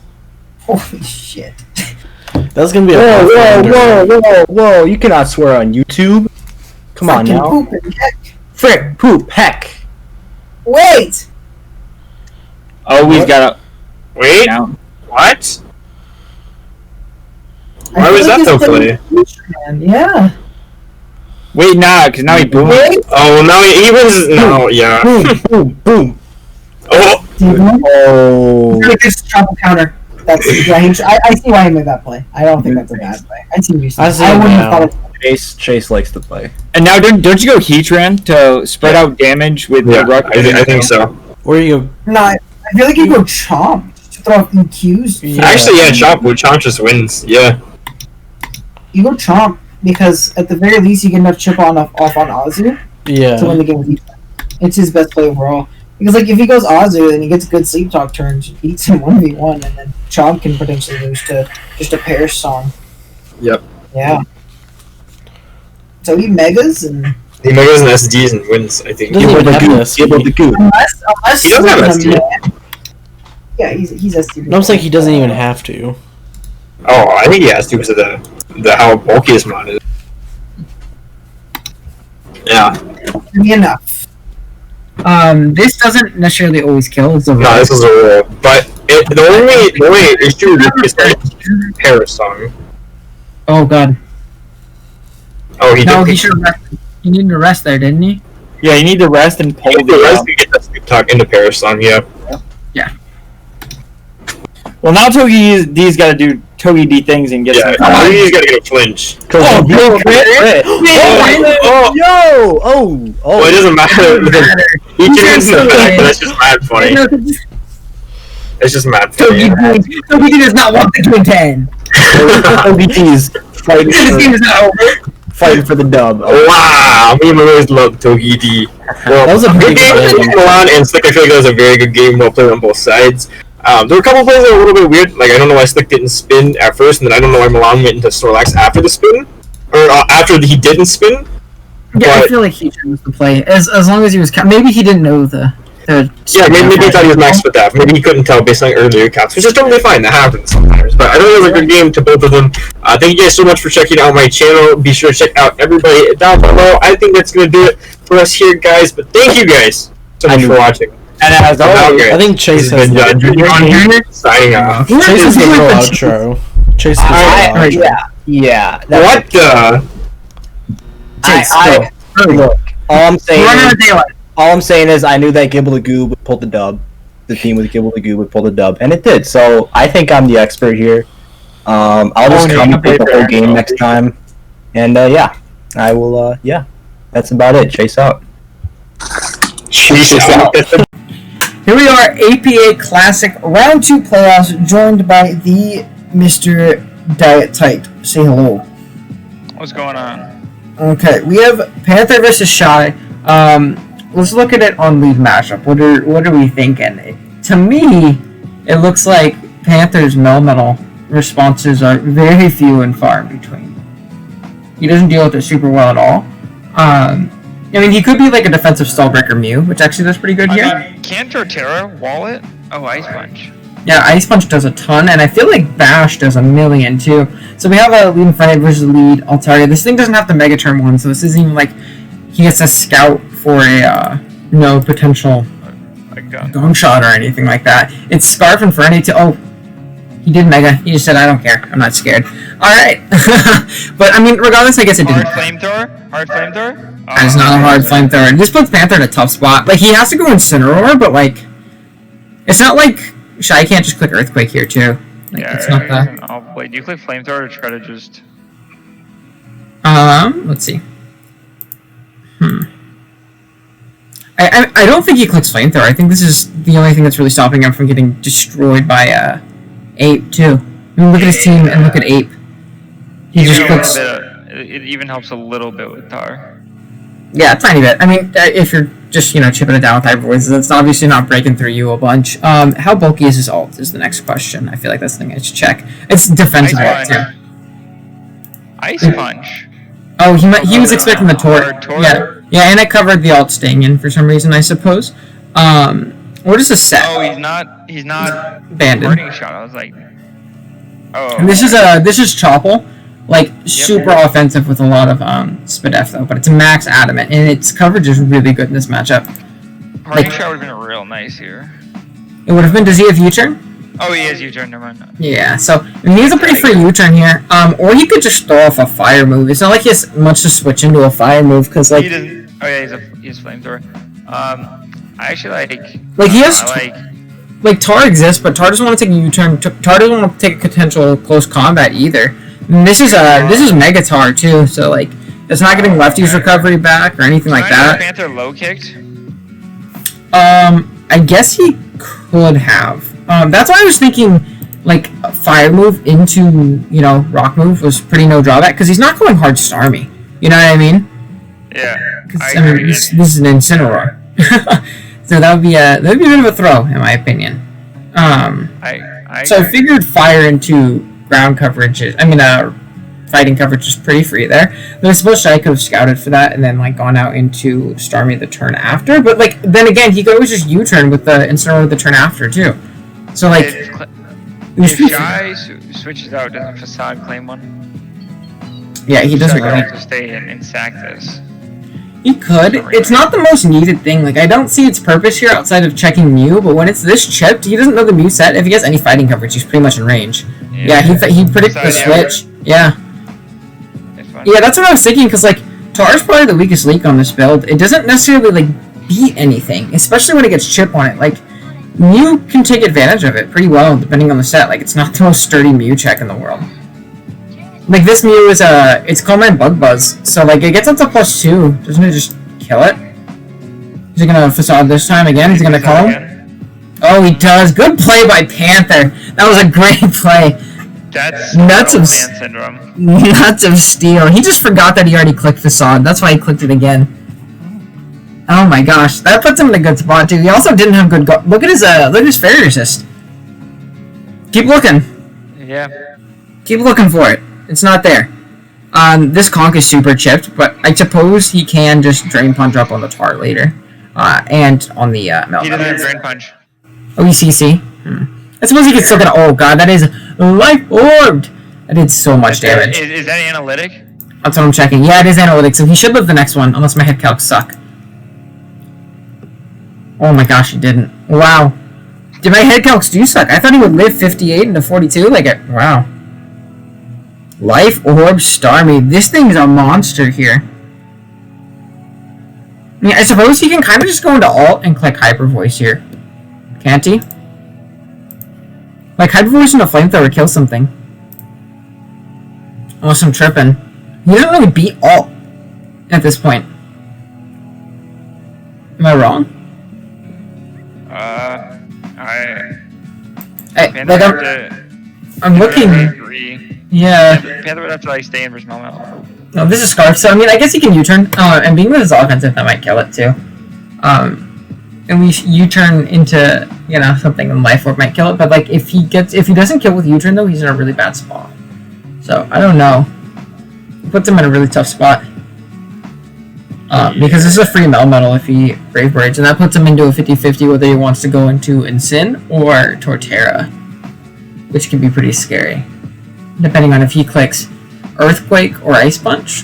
Holy shit.
That's gonna be a
Whoa, you cannot swear on YouTube. Come on now.
Poop and heck.
Frick, poop, heck.
Wait!
Oh, we've got a.
Wait.
Down.
What?
I
Why
feel
was
like
that so
it's
funny?
Man. Yeah.
Wait, nah, because now he boomed.
Wait!
Oh, now he was. No, yeah.
Boom, boom.
Oh.
Oh.
Really good triple counter. That's yeah. I see why he made that play. I don't think that's a bad play. I see what you're saying.
I see
I
it
wouldn't
now.
have thought it.
Chase likes to play.
And now, don't you go Heatran to spread out damage with
Yeah,
the Rock?
I think so.
Where you go?
No, I feel like you go Chomp to throw off EQs.
Yeah.
Actually, yeah, Chomp just wins. Yeah.
You go Chomp because at the very least you get enough chip off on Azu to
Yeah.
win the game with Heatran. It's his best play overall. Because like if he goes Azu, then he gets good sleep talk turns, beats him 1v1, and then Chomp can potentially lose to just a Perish song.
Yep.
Yeah. So he megas and
He megas and SDs and wins, I think.
Doesn't even have this.
unless
He does have
he's
SD.
a man- Yeah, he's SD.
No, I'm saying he doesn't even have to.
Oh, I think he has to because of the how bulky his mod is. Yeah.
Enough.
This doesn't necessarily always kill. It's a
No, this is a rule. But the only issue is that Paris song.
Oh god.
Oh, he
No,
did.
he should have rested. He needed to rest there, didn't he?
Yeah, you need to rest and pull
He
the.
has to get that scoop talk into Paris song, yeah.
Well, now Togi D's got to do Togi D things and get
Yeah,
some.
he's gotta get a flinch.
Oh,
Well, it doesn't matter. He can win the back, but that's just mad funny. It's just mad funny.
Togi does not want the King 10.
Togi D's fighting
This game is not over.
for the dub.
Wow, me and my boys love Togi D. Well,
That was a
good
pretty
game
good
between
game.
Milan and Slick. I feel like that was a very good game, well played on both sides. There were a couple plays that were a little bit weird. Like, I don't know why Slick didn't spin at first, and then I don't know why Milan went into Snorlax after the spin. Or after he didn't spin.
Yeah, I
But-
feel like he chose the play as long as he was. Maybe he didn't know the.
Yeah, maybe he thought he was max with that. Maybe he couldn't tell based on earlier caps, which is totally fine. That happens sometimes. But I think it was a good game to both of them. Thank you guys so much for checking out my channel. Be sure to check out everybody down below. I think that's going to do it for us here, guys. But thank you guys so much for watching.
And as always,
I think Chase has
been
the
Junior on here signing off.
Chase is the real outro. Chase is the real outro.
Yeah.
What the?
Look, all I'm saying
Run out
is,
of daylight.
all I'm saying is I knew that Gibble the Goob would pull the dub. The team with Gibble the Goob would pull the dub, and it did. So I think I'm the expert here. I'll just commentate the whole game next time, and yeah, I will. Yeah, that's about it. Chase out.
Chase out.
Here we are, APA Classic Round 2 playoffs, joined by the Mr. Diet Tight. Say hello.
What's going on?
Okay, we have Panther versus Shy. Let's look at it on league matchup. What are we thinking? To me, it looks like Panther's Melmetal responses are very few and far in between. He doesn't deal with it super well at all. I mean, he could be like a defensive Stallbreaker Mew, which actually does pretty good here.
I mean, can't Torterra wall it? Oh, Ice Punch.
Yeah, Ice Punch does a ton, and I feel like Bash does a million too. So we have a lead in front versus lead Altaria. This thing doesn't have the Mega Turn one, so this isn't even like he gets a scout for a no potential gong shot or anything like that. It's Scarf and Fernie to he did Mega. He just said, I don't care. I'm not scared. Alright. But, I mean, regardless, I guess it didn't.
Hard flamethrower?
That is not a hard flamethrower. This puts Panther in a tough spot. Like, he has to go Incineroar, but, like, it's not like Shy can't just click Earthquake here, too. Like,
Yeah,
it's not that.
Oh, wait, do you click flamethrower to try to just...
Let's see. I don't think he clicks Flamethrower. I think this is the only thing that's really stopping him from getting destroyed by, Ape, too. I mean, look at his team and look at Ape. He just clicks...
It even helps a little bit with Tar.
Yeah, a tiny bit. I mean, if you're just, chipping it down with Hyper Voices, it's obviously not breaking through you a bunch. How bulky is his ult is the next question. I feel like that's the thing I should check. It's defensive ult, too.
Ice Punch?
Oh, he was expecting the Tort. Yeah, and it covered the alt staying in for some reason, I suppose. What is this set?
Oh, he's not
Banded.
Burning Shot. I was like... Oh.
And this is Choppel. Like, super offensive with a lot of Spadef, though, but it's max adamant, and its coverage is really good in this matchup.
Burning Shot would have been real nice here.
It would have been, does he have U-turn?
Oh, he has U-turn, never mind.
Yeah, so I mean, he has a pretty free U-turn here. Or he could just throw off a fire move. It's not like he has much to switch into a fire move, because, like...
He doesn't... Oh, yeah, he's flamethrower. I actually like...
Like, he has...
I
like, Tar exists, but Tar doesn't want to take a U-turn. Tar doesn't want to take a potential close combat, either. And this is Mega Tar, too, so, like, it's not getting lefty's recovery back or anything like that.
Panther low kicked?
I guess he could have. That's why I was thinking, like, a fire move into, rock move was pretty no drawback, because he's not going hard Starmie. You know what I mean?
Yeah.
I mean, this is an Incineroar. So that would be a bit of a throw, in my opinion.
I
so I figured fire into ground coverage. fighting coverage is pretty free there. I suppose I could have scouted for that and then like gone out into Starmie the turn after. But like then again, he could always just U-turn with the instead of the turn after too. So like,
if Shy switches out, doesn't Facade claim one?
Yeah, he doesn't
really
really.
have to stay and sack this.
He could. It's not the most needed thing. Like I don't see its purpose here outside of checking Mew. But when it's this chipped, he doesn't know the Mew set. If he has any fighting coverage, he's pretty much in range. Yeah, he predicted the switch. Yeah. Yeah, that's what I was thinking. Because like Tar's probably the weakest leak on this build. It doesn't necessarily like beat anything, especially when it gets chip on it. Like Mew can take advantage of it pretty well depending on the set. Like it's not the most sturdy Mew check in the world. Like this Mew is it's Calm Mind Bug Buzz, so like it gets up to +2. Doesn't it just kill it? Is he gonna Facade this time again? Is he gonna call him? Oh, he does. Good play by Panther. That was a great play.
That's
nuts of
man syndrome.
Nuts of steel. He just forgot that he already clicked Facade. That's why he clicked it again. Oh my gosh, that puts him in a good spot too. He also didn't have good look at his fairy resist. Keep looking.
Yeah.
Keep looking for it. It's not there. This conch is super chipped, but I suppose he can just Drain Punch up on the Tar later. And on the Meltdown.
He doesn't have Drain Punch.
Oh, ECC? I suppose he can still get. Oh god, that is Life Orbed! That did so much damage.
Is that analytic?
That's what I'm checking. Yeah, it is analytic, so he should live the next one, unless my head calcs suck. Oh my gosh, he didn't. Wow. Did my head calcs do suck? I thought he would live 58 into 42. Like, wow. Life Orb Starmie. This thing's a monster here. I mean, I suppose he can kind of just go into Alt and click Hyper Voice here. Can't he? Like, Hyper Voice into Flamethrower kills something. Unless I'm tripping. He doesn't really beat Alt at this point. Am I wrong? I'm looking. Yeah.
Panther would have to like stay in versus Melmetal.
No, this is Scarf, so I mean, I guess he can U-turn. And being with his offensive, that might kill it too. And we U-turn into something, and Life Orb might kill it. But like, if he doesn't kill with U-turn though, he's in a really bad spot. So I don't know. It puts him in a really tough spot. Because this is a free Melmetal if he Brave Birds, and that puts him into a 50-50 whether he wants to go into Incin or Torterra, which can be pretty scary, depending on if he clicks Earthquake or Ice Punch,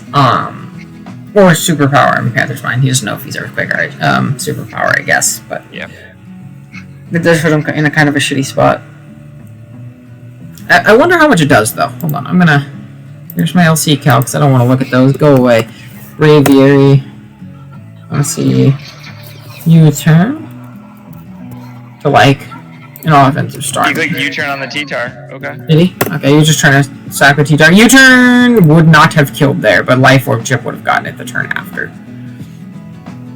or Superpower. In Panther's mind, he doesn't know if he's Earthquake or Superpower, I guess, but
yeah,
it does put him in a kind of a shitty spot. I wonder how much it does, though. Hold on, here's my LC calcs. I don't want to look at those. Go away. Braviary. Let's see. U-turn to like an offensive start.
He clicked U-turn on the T-Tar. Okay.
Did he? Okay, he was just trying to sack the T-Tar. U-turn would not have killed there, but Life Orb Chip would have gotten it the turn after.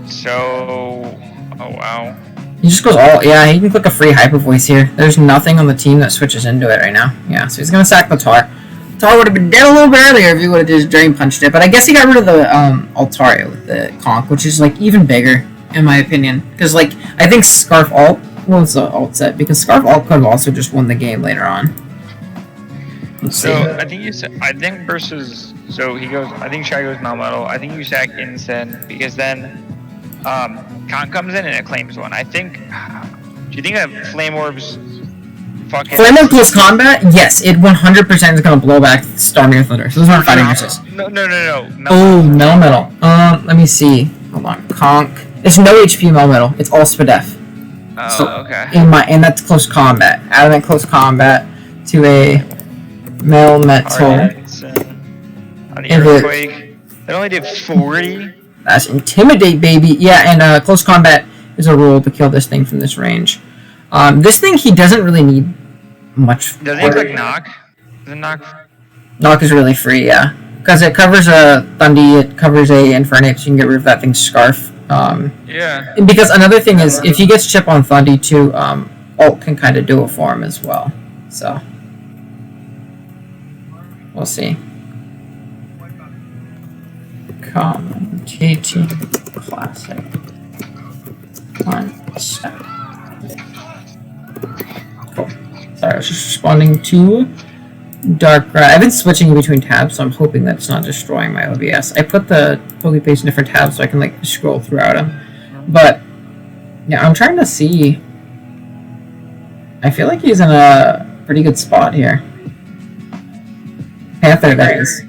So, oh wow.
He just goes all, yeah, he can click a free Hyper Voice here. There's nothing on the team that switches into it right now. Yeah, so he's gonna sack the Tar. Tar would have been dead a little bit earlier if he would have just Drain Punched it, but I guess he got rid of the Altaria with the Conch, which is like even bigger, in my opinion. Because like, I think Scarf Alt, well, it's the Alt set, because Scarf Alt could have also just won the game later on.
So I think versus, so he goes, I think Shy goes Melmetal, I think you sack Incin, because then Conch comes in and it claims one. I think, do you think that Flame Orb's fucking...
Flame Orb close combat? Yes, it 100% is going to blow back Starmie or Thunder. So those aren't fighting resist.
No.
Oh, Melmetal. Let me see. Hold on. Conch. It's no HP Melmetal. It's all Spadef.
Oh,
so,
okay.
And that's close combat. Out of that close combat to a Melmetal.
On the Earthquake. That only did 40?
That's Intimidate, baby. Yeah, and close combat is a rule to kill this thing from this range. This thing, he doesn't really need much.
Does he click Knock? Does it Knock?
Knock is really free, yeah. Because it covers a Thundy, it covers a Infernape, so you can get rid of that thing's Scarf.
Yeah.
Because another thing is, if he gets chip on Thundy too, Ult can kind of do it for him as well. So, we'll see. TT Classic. 1 sec. Cool. Sorry, I was just responding to Darkrai. I've been switching between tabs, so I'm hoping that it's not destroying my OBS. I put the Pokepaste in different tabs so I can like scroll throughout them. But yeah, I'm trying to see. I feel like he's in a pretty good spot here. Panther, that is.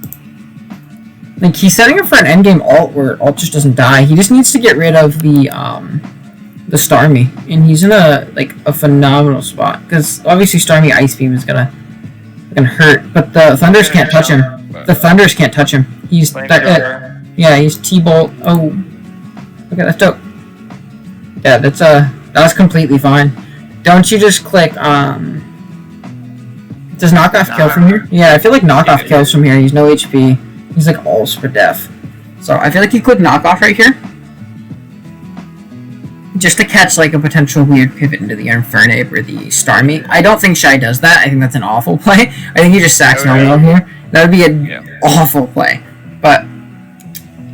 Like, he's setting up for an endgame ult where ult just doesn't die. He just needs to get rid of the Starmie, and he's in a phenomenal spot because obviously Starmie Ice Beam is gonna hurt, but the Thunders can't touch him. The Thunders can't touch him. He's yeah, he's T-Bolt. Oh, okay, that's dope. Yeah, that was completely fine. Don't you just click does knockoff kill from here? Yeah, I feel like knockoff kills from here. He's no HP. He's like all Spadef. So I feel like you click knockoff right here. Just to catch like a potential weird pivot into the Infernape or the Starmie. I don't think Shy does that. I think that's an awful play. I think he just sacks Normal here. That would be an awful play. But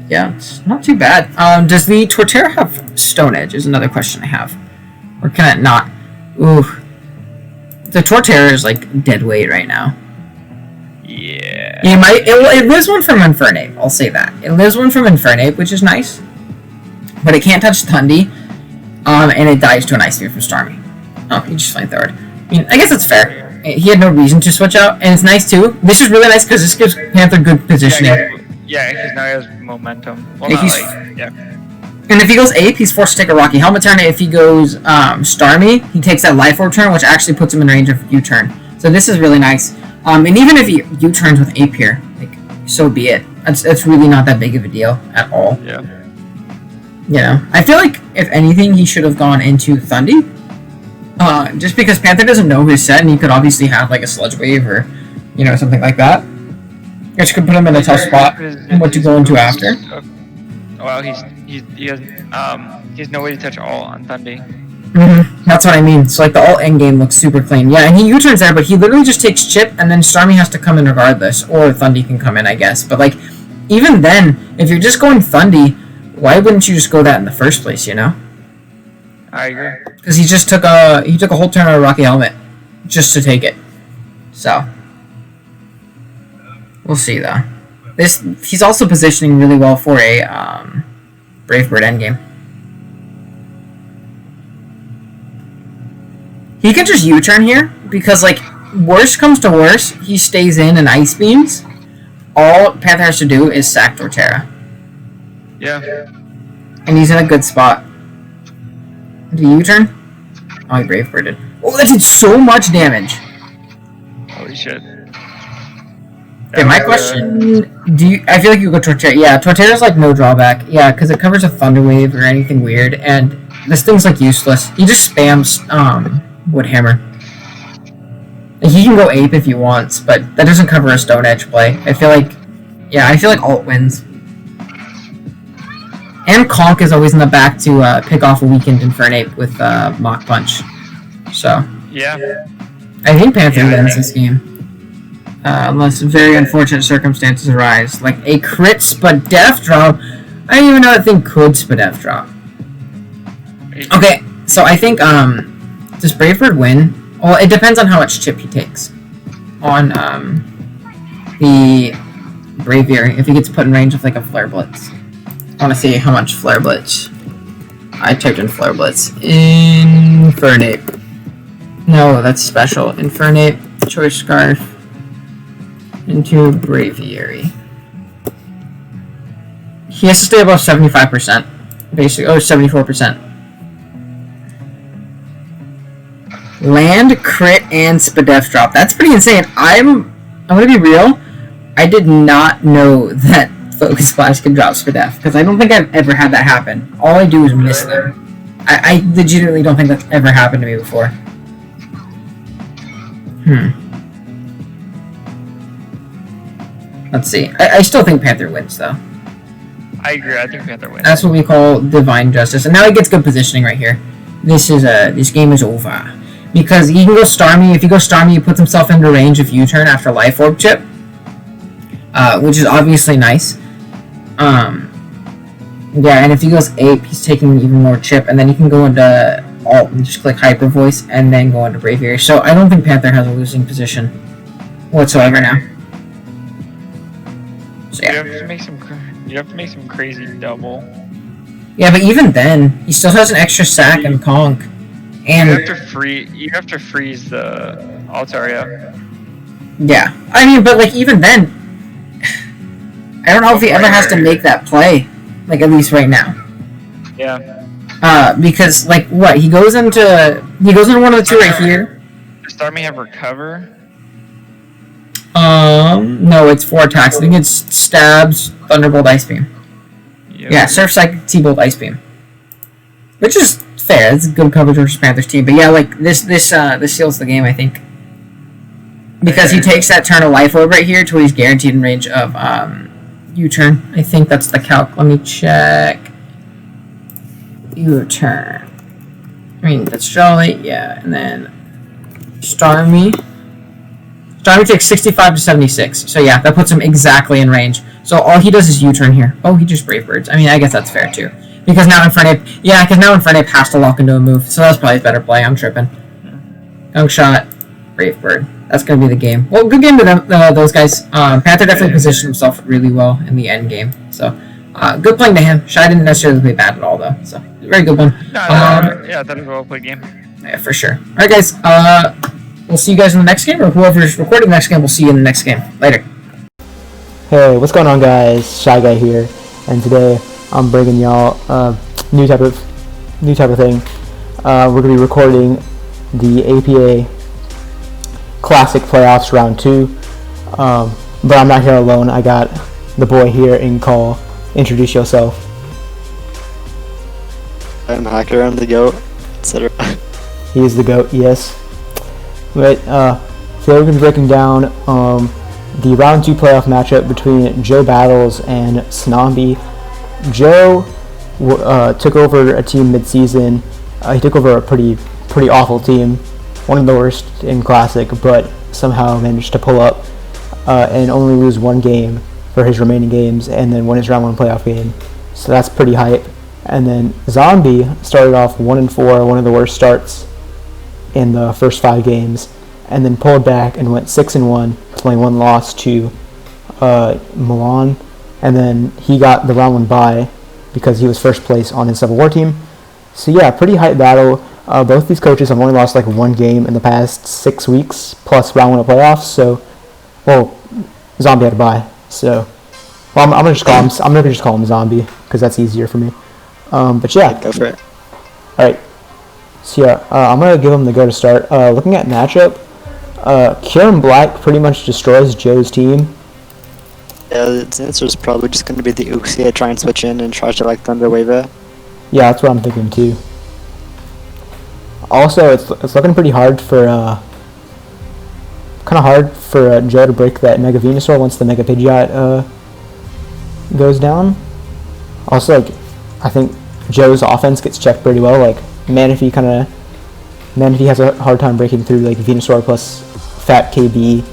yeah, it's not too bad. Does the Torterra have Stone Edge is another question I have. Or can it not? Ooh. The Torterra is like dead weight right now.
Yeah.
It lives one from Infernape, I'll say that. It lives one from Infernape, which is nice. But it can't touch Thundy. And it dies to an Ice Beam from Starmie. Oh, he just flamethrowed. I mean, I guess that's fair. He had no reason to switch out, and it's nice too. This is really nice because this gives Panther good positioning.
Yeah, because now he has momentum. Well,
And if he goes Ape, he's forced to take a Rocky Helmet turn. If he goes Starmie, he takes that Life Orb turn, which actually puts him in range of U-turn. So this is really nice. And even if he U-turns with Ape here, like, so be it. It's really not that big of a deal at all.
Yeah.
You know, I feel like, if anything, he should have gone into Thundy. Just because Panther doesn't know his set, and he could obviously have, like, a Sludge Wave or, you know, something like that. Which could put him in a tough spot and what to go into after.
Well, he has no way to touch all on Thundy.
That's what I mean. So, like, the all endgame looks super clean. Yeah, and he U-turns there, but he literally just takes Chip, and then Starmie has to come in regardless. Or Thundy can come in, I guess. But, like, even then, if you're just going Thundy, why wouldn't you just go that in the first place, you know?
I agree.
Because he just took a whole turn on a Rocky Helmet just to take it. So we'll see though. He's also positioning really well for a Brave Bird endgame. He can just U-turn here because, like, worst comes to worst, he stays in and Ice Beams. All Panther has to do is sack Torterra.
Yeah.
And he's in a good spot. Did he U-turn? Oh, he Brave Birded. Oh, that did so much damage.
Holy shit.
Okay, my question, I feel like you go Torterra. Yeah, Torterra's like no drawback. Yeah, because it covers a Thunder Wave or anything weird, and this thing's like useless. He just spams Wood Hammer. He can go Ape if he wants, but that doesn't cover a Stone Edge play. I feel like Alt wins. And Conk is always in the back to pick off a weakened Infernape with Mach Punch. So
yeah,
I think Panther wins this game. Unless very unfortunate circumstances arise, like a crit Spadef drop. I don't even know that thing could Spadef drop. Okay, so I think does Brave Bird win? Well, it depends on how much chip he takes on the Braviary. If he gets put in range of like a Flare Blitz. I want to see how much Flare Blitz. I typed in Flare Blitz. Infernape. No, that's special. Infernape, Choice Scarf, into Braviary. He has to stay above 75%. Basically, 74%. Land, crit, and Spadef drop. That's pretty insane. I'm gonna be real. I did not know that Focus Splash can drop Spadef, because I don't think I've ever had that happen. All I do is miss them. I legitimately don't think that's ever happened to me before. Let's see. I still think Panther wins, though.
I agree. I think Panther wins.
That's what we call Divine Justice. And now he gets good positioning right here. This game is over. Because he can go Starmie. If he goes Starmie, he puts himself into range of U-turn after Life Orb chip. Which is obviously nice. Yeah, and if he goes Ape, he's taking even more chip, and then he can go into Alt and just click Hyper Voice, and then go into Braviary. So I don't think Panther has a losing position. whatsoever now. So,
You
yeah.
have to make some. You have to make some crazy double.
Yeah, but even then, he still has an extra sack and conk. And
You have to freeze the Altaria.
yeah, I mean, but like even then, I don't know if he ever has to make that play. Like at least right now.
Yeah.
Because like what he goes into one of the two right here.
Does Starmie have recover?
No, it's 4 attacks. I think it's stabs, thunderbolt, ice beam.
Yep.
Yeah, surf psychic, T-bolt, ice beam. Which is fair. It's good coverage versus Panthers team. But yeah, like this seals the game, I think. Because he takes that turn of life orb right here to where he's guaranteed in range of U-turn. I think that's the calc. Let me check. U-turn. I mean, that's Jolly, yeah, and then Starmie. Starmie takes 65 to 76. So yeah, that puts him exactly in range. So all he does is U-turn here. Oh, he just Brave Birds. I mean, I guess that's fair too. Because now Infernape has to lock into a move. So that's probably a better play. I'm tripping. Gunk Shot, Brave Bird. That's going to be the game. Well, good game to them, those guys. Panther definitely positioned himself really well in the end game. So, good playing to him. Shy didn't necessarily play bad at all, though. So, very good one.
Yeah, that was a well-played game.
Yeah, for sure. All right, guys. We'll see you guys in the next game, or whoever's recording the next game, we'll see you in the next game. Later.
Hey, what's going on, guys? Shy Guy here, and today I'm bringing y'all new type of thing. We're gonna be recording the APA Classic Playoffs Round 2, but I'm not here alone. I got the boy here in call. Introduce yourself.
I'm Hacker, I'm the GOAT, etc.
He is the GOAT, yes. But today we're going to be breaking down the Round 2 playoff matchup between Joe Battles and Snomby. Joe took over a team mid-season. He took over a pretty awful team, one of the worst in Classic, but somehow managed to pull up and only lose one game for his remaining games, and then win his Round 1 playoff game. So that's pretty hype. And then Zombie started off 1-4, one of the worst starts in the first 5 games, and then pulled back and went 6-1 with only one loss to Milan, and then he got the Round 1 bye because he was first place on his Civil War team. So yeah, pretty hype battle. Both these coaches have only lost like one game in the past 6 weeks, plus Round 1 of playoffs. So, well, Zombie had a bye. So, well, I'm gonna just call him Zombie because that's easier for me. But yeah,
Go for it.
all right. So yeah, I'm gonna give him the go to start. Looking at matchup, Kieran Black pretty much destroys Joe's team.
Yeah, the answer is probably just going to be the Uxie. Try and switch in and try to like Thunder Wave it.
Yeah, that's what I'm thinking too. Also, it's looking pretty hard for Joe to break that Mega Venusaur once the Mega Pidgeot goes down. Also, like, I think Joe's offense gets checked pretty well. Like Manaphy has a hard time breaking through like Venusaur plus Fat KB,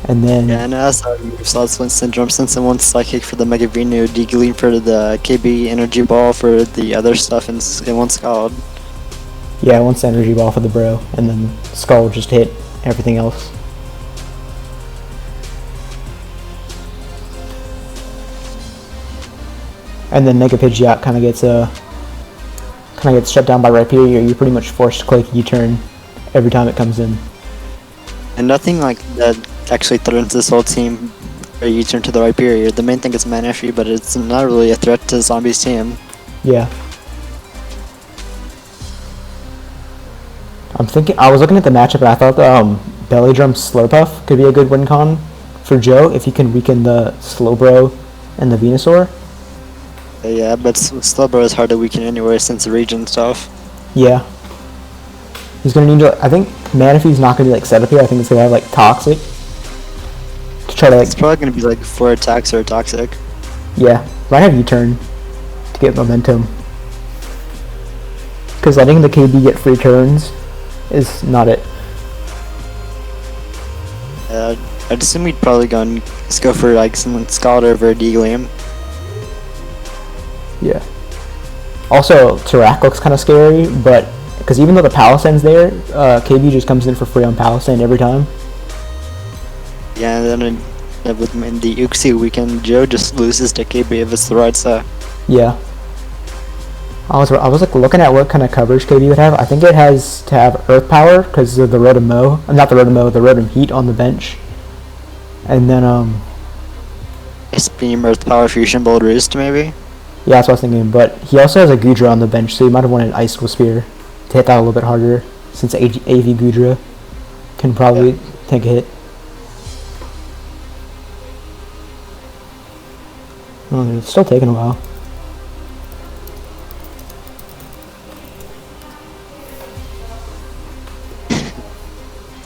and then
Yeah, and also you saw Swin Syndrome since it wants Psychic for the Mega Venu, Deagling for the KB Energy Ball for the other stuff, and it wants Scald.
yeah, once Energy Ball for the bro, and then Skull just hit everything else. And then Mega Pidgeot kind of gets shut down by Rhyperior. You're pretty much forced to click U-turn every time it comes in.
And nothing like that actually threatens this whole team or U-turn to the Rhyperior. The main thing is Manaphy, but it's not really a threat to Zombie's team.
Yeah. I was looking at the matchup and I thought Belly Drum Slurpuff could be a good win con for Joe if he can weaken the Slowbro and the Venusaur.
Yeah, but Slowbro is hard to weaken anyway since the region stuff.
Yeah. He's gonna need to. I think Manaphy's not gonna be like set up here. I think it's gonna have like Toxic to try to like.
It's probably gonna be like 4 attacks or Toxic.
Yeah, might have U-turn to get momentum. Because letting the KB get free turns is not it.
I'd assume we'd probably go for like someone Scald over Deagling.
Yeah. Also, Tarak looks kind of scary, but because even though the Palisand's there, KB just comes in for free on Palisand every time.
Yeah, and then in the Uxie weekend, Joe just loses to KB if it's the right side.
Yeah. I was like looking at what kind of coverage KB would have. I think it has to have Earth Power because of the Rotom Mow. Not the Rotom Mow, the Rotom Heat on the bench. And then
Beam, Earth Power, Fusion, Bold Roost, maybe?
Yeah, that's what I was thinking. But he also has a Goodra on the bench, so he might have wanted Ice School Spear to hit that a little bit harder, since AV Goodra can probably take a hit. Oh, it's still taking a while.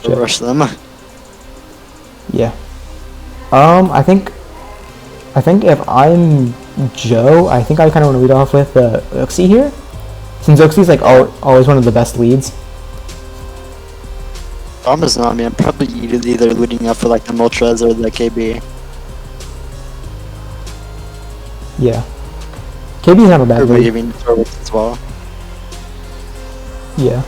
Rush them.
Yeah. I think if I'm Joe, I think I kind of want to lead off with Uxie here, since Uxie's like always one of the best leads.
Almost not, man. Probably either leading up for like the Moltres or the KB.
Yeah. KB's not a bad lead.
Even as well.
Yeah.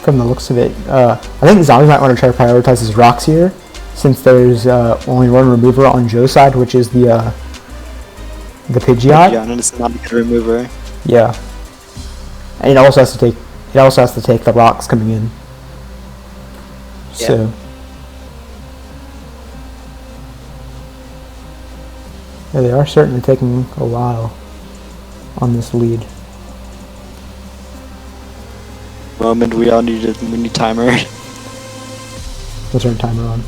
From the looks of it, I think Zombie might want to try to prioritize his rocks here, since there's only one remover on Joe's side, which is the Pidgeot.
Yeah, and it's not a good remover.
Yeah, and it also has to take the rocks coming in.
Yeah.
So yeah, they are certainly taking a while on this lead.
Moment we need timer.
Let's turn timer on.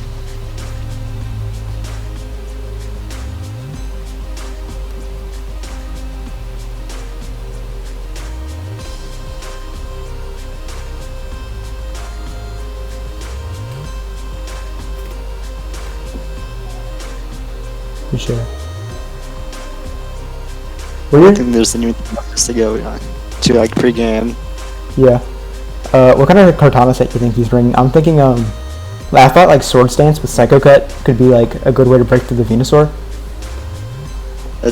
For sure.
I don't think there's anything else to go to like pre-game.
Yeah. What kind of Kartana set do you think he's bringing? I'm thinking, I thought like Sword Stance with Psycho Cut could be like a good way to break through the Venusaur.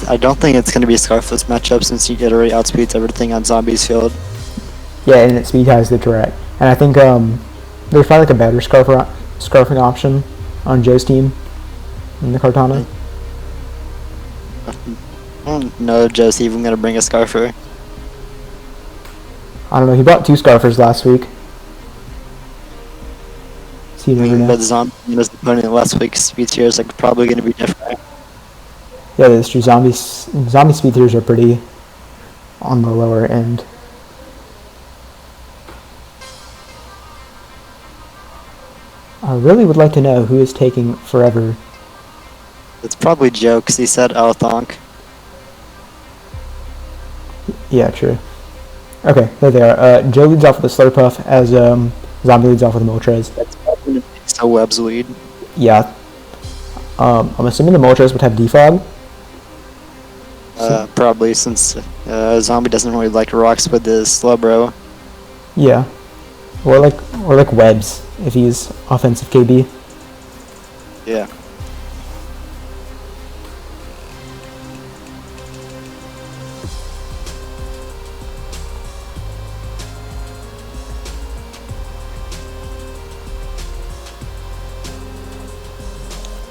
I don't think it's going to be a Scarfless matchup since he already outspeeds everything on Zombie's field.
Yeah, and it speed ties the direct. And I think there's probably like a better scarfing option on Joe's team in the Kartana.
I don't know if Joe's even going to bring a Scarfer.
I don't know, he bought 2 Scarfers last week. So you never know.
But Zombie and his opponent last week's speed tiers are probably going to be different.
Yeah, that's true. Zombie speed tiers are pretty on the lower end. I really would like to know who is taking forever.
It's probably Joe, because he said Althonk.
Yeah, true. Okay, there they are. Joe leads off with a Slurpuff as Zombie leads off with a Moltres.
That's probably so Webb's lead.
Yeah. I'm assuming the Moltres would have Defog.
Probably, since Zombie doesn't really like rocks with his Slowbro.
Yeah. Or like Webs if he's offensive KB.
Yeah.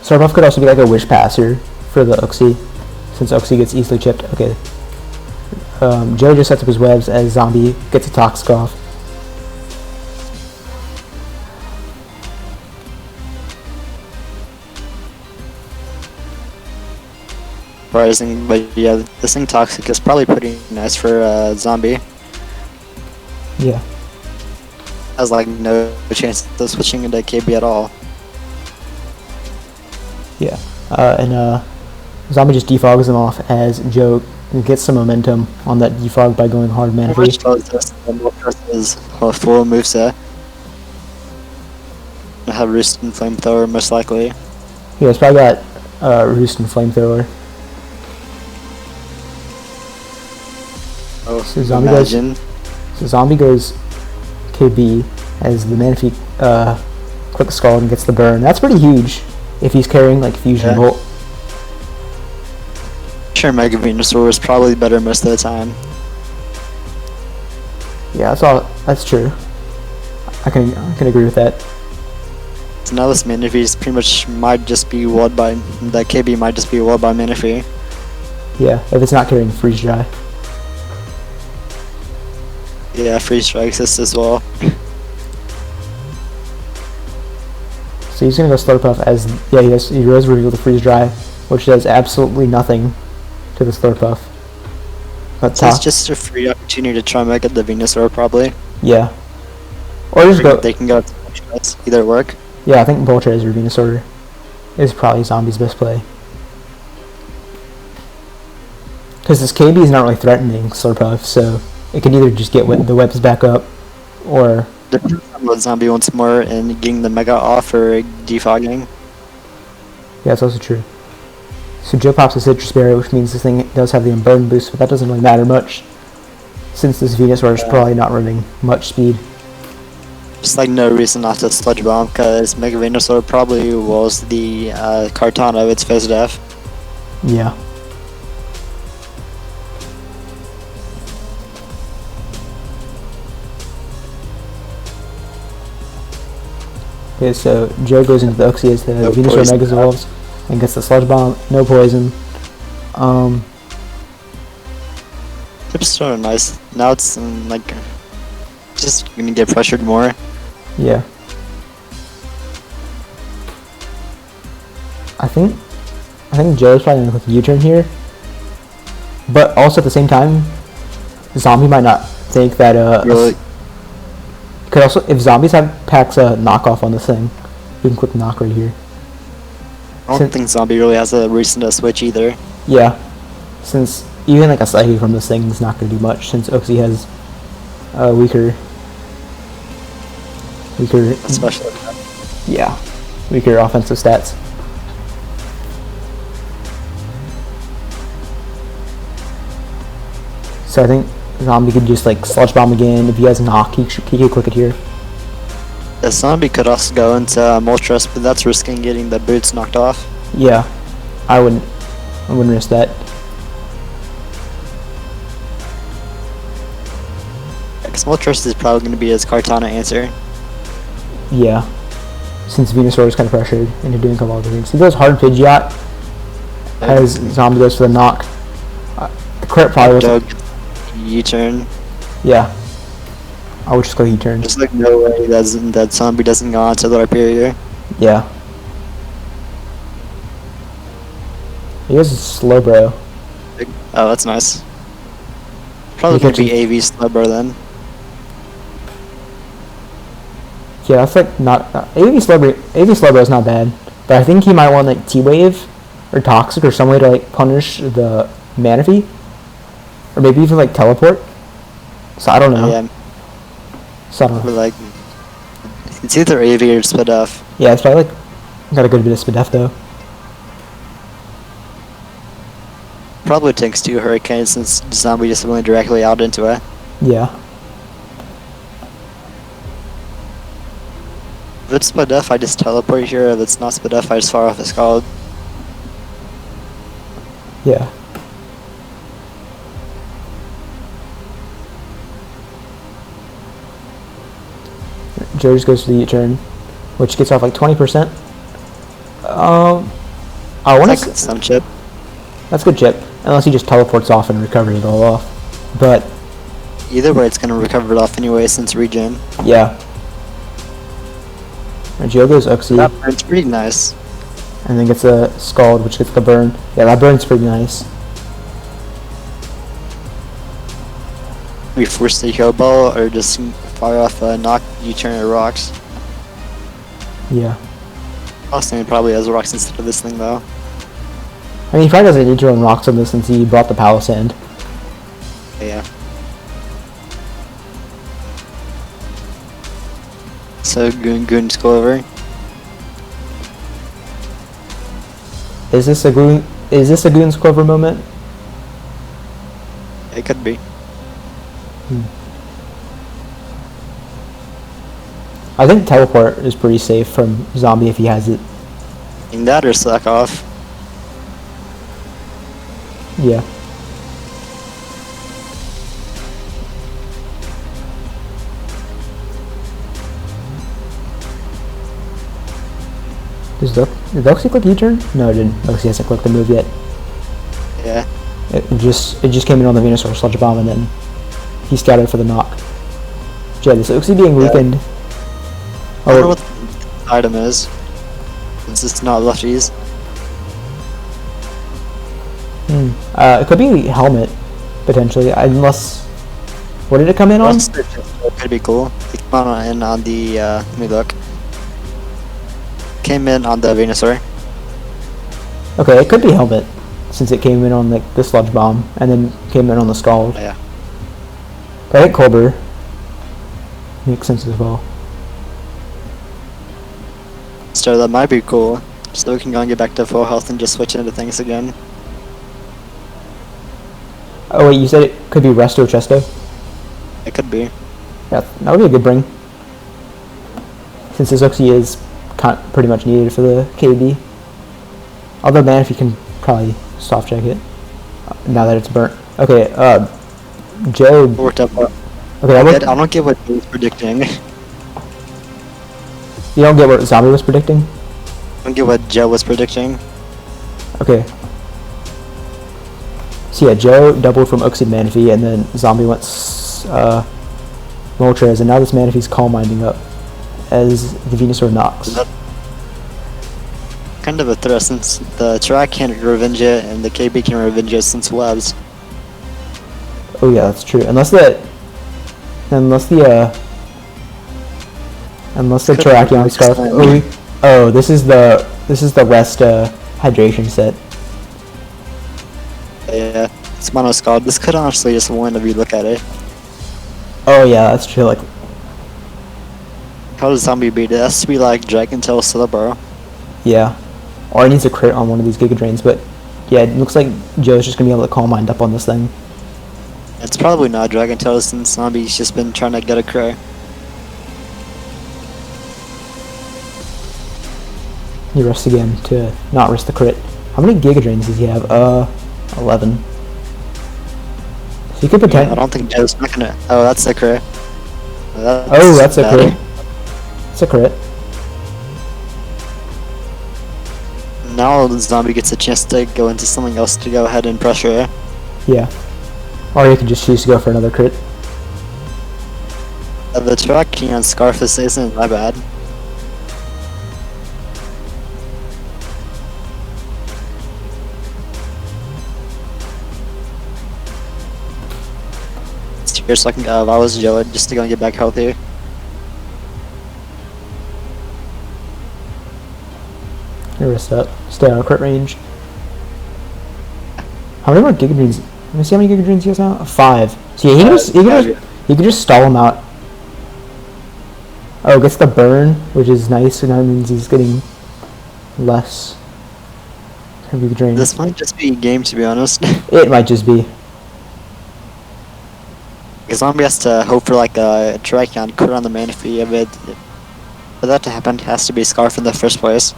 Slurpuff could also be like a Wish Passer for the Uxie, since Uxie gets easily chipped. Okay. Joe just sets up his webs as Zombie gets a Toxic off.
Surprising, but yeah, this thing Toxic is probably pretty nice for Zombie.
Yeah.
Has like no chance of switching into KB at all.
Yeah. And Zombie just defogs him off as Joe gets some momentum on that defog by going hard mana free.
Which tells us the Moltres is a full moveset. I have Roost and Flamethrower most likely.
Yeah, it's probably got Roost and Flamethrower.
Oh,
so Zombie
imagine.
Zombie goes KB as the Manaphy Quick Scald and gets the burn. That's pretty huge if he's carrying like Fusion Bolt.
Sure, Mega Venusaur is probably better most of the time.
Yeah, that's true. I can agree with that.
So now this Manaphy pretty much might just be walled by the KB might just be walled by Manaphy.
Yeah, if it's not carrying freeze dry.
Yeah, freeze dry exists as well.
So he's gonna go Slurpuff as he does reveal the freeze dry, which does absolutely nothing to the Slurpuff. But
So it's just a free opportunity to try and make it the Venusaur probably.
Yeah. Or just go.
They can go either work.
Yeah, I think Moltres or Venusaur is probably Zombie's best play. Because this KB is not really threatening Slurpuff, so it can either just get the webs back up, or...
Depends on what Zombie wants more and getting the Mega off or defogging.
Yeah, that's also true. So Joe pops a Citrus Berry, which means this thing does have the Unburden boost, but that doesn't really matter much, since this Venusaur is probably not running much speed.
Just like no reason not to Sludge Bomb, because Mega Venusaur probably was the Kartana of its Fizz Def.
Yeah. Okay, so Joe goes into the Uxie as the Venusaur Mega Evolves and gets the Sludge Bomb, no poison.
It's sort of nice. Now it's like just gonna get pressured more.
Yeah. I think Joe's probably gonna click a U-turn here. But also at the same time, Zombie might not think that
Really?
could also, if Zombies packs a knockoff on this thing, we can click knock right here.
I don't think Zombie really has a reason to switch either.
Yeah. Since even like a Psychic from this thing is not gonna do much, since Uxie has weaker
Especially.
yeah, weaker offensive stats. So I think Zombie could just like Sludge Bomb again. If he has knock, he could click it here.
The Zombie could also go into Moltres, but that's risking getting the boots knocked off.
Yeah, I wouldn't risk that.
Because Moltres is probably going to be his Kartana answer.
Yeah, since Venusaur is kind of pressured into doing a couple other things. He goes hard Pidgeot as Zombie goes for the knock. The crit probably wasn't.
U-turn.
Yeah, I would just go U-turn.
There's like no way that Zombie doesn't go onto the Rhyperior.
Yeah. He has a Slowbro.
Oh, that's nice. Probably going to be AV Slowbro then.
Yeah, that's like not AV Slowbro is not bad, but I think he might want like T-Wave or Toxic or some way to like punish the Manaphy, or maybe even like Teleport. So I don't know.
Yeah.
So I don't know.
But like, it's either AV or Spadef.
Yeah, it's probably like got a good bit of Spadef though.
Probably takes 2 Hurricanes since Zombie just went directly out into it.
Yeah.
If it's Spadef, I just teleport here. If it's not Spadef, I just fire off the Scald.
Yeah. Joe just goes for the U-turn, which gets off like 20%. I want to
some chip.
That's good chip, unless he just teleports off and recovers it all off. But
either way, it's gonna recover it off anyway since regen.
Yeah. And Joe goes Uxie.
That burn's pretty nice.
And then gets a Scald, which gets the burn. Yeah, that burn's pretty nice.
We force the Hero Ball or just fire off a knock U-turn at rocks.
Yeah.
Austin probably has rocks instead of this thing though.
I mean, he probably doesn't need to run rocks on this since he brought the Palisand.
Yeah. So Goon's go over.
Is this a Goon's Clover moment?
It could be.
I think Teleport is pretty safe from Zombie if he has it.
In that or Slack off.
Yeah. Did Luxie click U-turn? No, it didn't. Luxie hasn't clicked the move yet.
Yeah.
It just came in on the Venusaur Sludge Bomb, and then he scattered for the knock. Yeah, this Luxie being weakened.
I don't know what the item is. It's just not Lushies.
It could be helmet, potentially, unless... What did it come in on?
It could be cool. It came in on the, let me look. Came in on the Venusaur.
Okay, it could be helmet, since it came in on like the Sludge Bomb, and then came in on the Scald.
Yeah.
But I think Colbur makes sense as well.
So that might be cool. So we can go and get back to full health and just switch into things again.
Oh wait, you said it could be Resto Chesto?
It could be.
Yeah, that would be a good bring. Since this Uxie is pretty much needed for the KB. Although Manaphy can probably soft check it now that it's burnt. Okay, Joe.
Worked up.
Okay,
I don't get what he was predicting.
You don't get what Zombie was predicting?
I don't get what Joe was predicting.
Okay. So yeah, Joe doubled from Uxie to Manaphy, and then Zombie went Moltres, and now this Manaphy's Calm Minding up as the Venusaur knocks.
Kind of a threat since the track can revenge it and the KB can revenge it since webs.
Oh yeah, that's true. Unless the Terrakion Scarf. Oh, this is the rest hydration set.
Yeah, it's Mono Scald. This could honestly just win if you look at it.
Oh yeah, that's true. Like,
how does Zombie beat it? It has to be like Dragon Tail Slowbro.
Yeah. Or it needs a crit on one of these Giga Drains, but yeah, it looks like Joe's just gonna be able to Calm Mind up on this thing.
It's probably not Dragon Tail since Zombie's just been trying to get a crit.
He rests again to not risk the crit. How many Giga Drains does he have? 11. So he could potentially.
Yeah, I don't think Joe's not gonna. Oh, that's a crit.
That's a crit. It's a crit.
Now the Zombie gets a chance to go into something else to go ahead and pressure it.
Yeah. Or you could just choose to go for another crit.
The Terrakion Scarf isn't that bad. Here's so I can if I was Joe just to go and get back healthy.
Your wrist up. Stay out of crit range. How many more Giga Drains? Let me see how many Giga Drains he has now? 5. So yeah, he could just stall him out. Oh, gets the burn, which is nice, so now it means he's getting less Giga Drains.
This might just be a game, to be honest.
It might just be.
Because Zombie has to hope for like a Terrakion crit on the Manaphy. For that to happen, it has to be Scarf in the first place.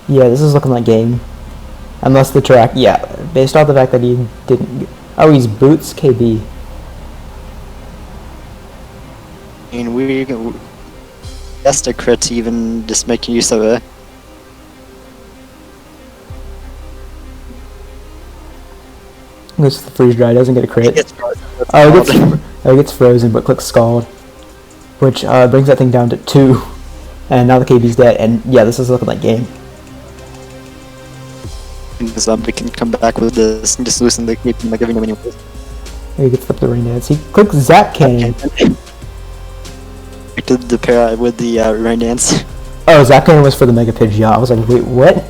Yeah, this is looking like game. Unless the track, yeah, based off the fact that he didn't. Oh, he's Boots KB.
I mean, that's the crit to even just make use of it.
This is the freeze dry, doesn't get a crit. It gets frozen, but clicks Scald, which brings that thing down to 2. And now the KB's dead, and yeah, this is looking like game.
Zombie can come back with this and just loosen the keep and like giving him anyways.
He gets up the Rain Dance. He clicks Zap Cannon.
We did the pair with the Rain Dance.
Oh, Zap Cannon was for the Mega Pidgeot. I was like, wait, what?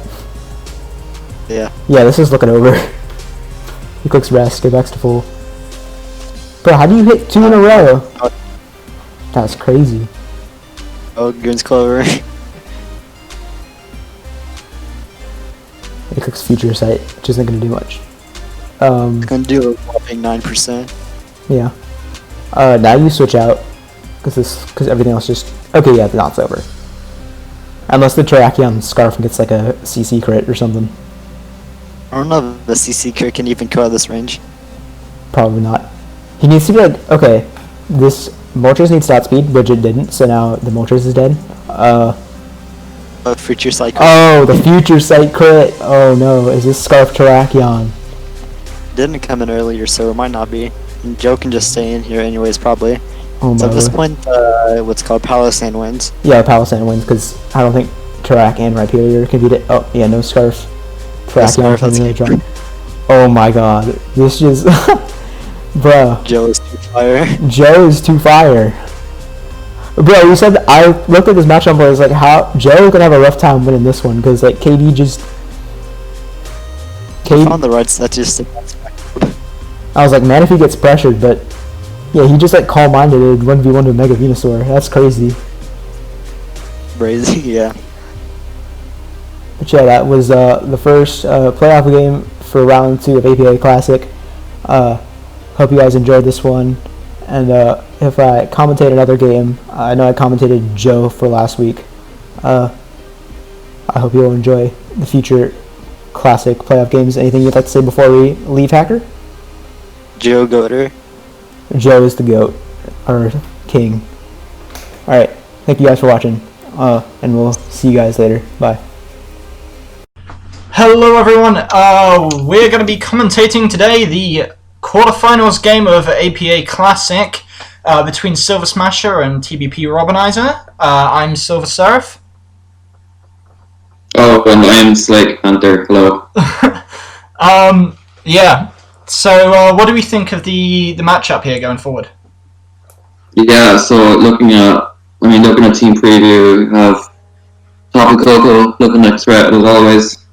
Yeah.
Yeah, this is looking over. He clicks Rest, get back to full. Bro, how do you hit 2 in a row? That's crazy.
Oh, Goon's Clover.
It clicks Future Sight, which isn't going to do much.
It's going to do a whopping 9%.
Yeah. Now you switch out, because everything else just... Okay, yeah, the knot's over. Unless the Terrakion Scarf gets like a CC crit or something.
I don't know if the CC crit can even cut this range.
Probably not. He needs to be like, okay, this Moltres needs stat speed, which it didn't, so now the Moltres is dead.
Future Sight.
Oh, the Future Sight crit! Oh no, is this Scarf Terrakion?
Didn't come in earlier, so it might not be. And Joe can just stay in here anyways, probably.
Oh
So
my
at this
lord.
point, what's called Palisand wins.
Yeah, Palisand wins, because I don't think Terrak and Rhyperior can beat it. Oh, yeah, no Scarf. Terrakion
Scarf,
from
that's
the
good.
drop. Oh my god, this just... Bruh.
Joe is too fire.
Joe is too fire. Bro, you said I looked at this matchup and I was like, how Joe's gonna have a rough time winning this one because like KD just.
On the right side, just
I was like, man, if he gets pressured, but yeah, he just like calm-minded 1v1 to Mega Venusaur. That's crazy.
crazy, yeah.
But yeah, that was the first playoff game for round 2 of APA Classic. Hope you guys enjoyed this one. And if I commentate another game, I know I commentated Joe for last week. I hope you'll enjoy the future Classic playoff games. Anything you'd like to say before we leave, Hacker?
Joe Goater.
Joe is the GOAT, or king. Alright, thank you guys for watching, and we'll see you guys later. Bye.
Hello everyone, we're going to be commentating today the quarterfinals game of APA Classic between Silver Smasher and TBP Robinizer. I'm Silver Seraph.
Oh, and I'm Slake Hunter. Hello.
Yeah. So, what do we think of the matchup here going forward?
Yeah, so looking at team preview, we have Tapu Koko looking like threat as always,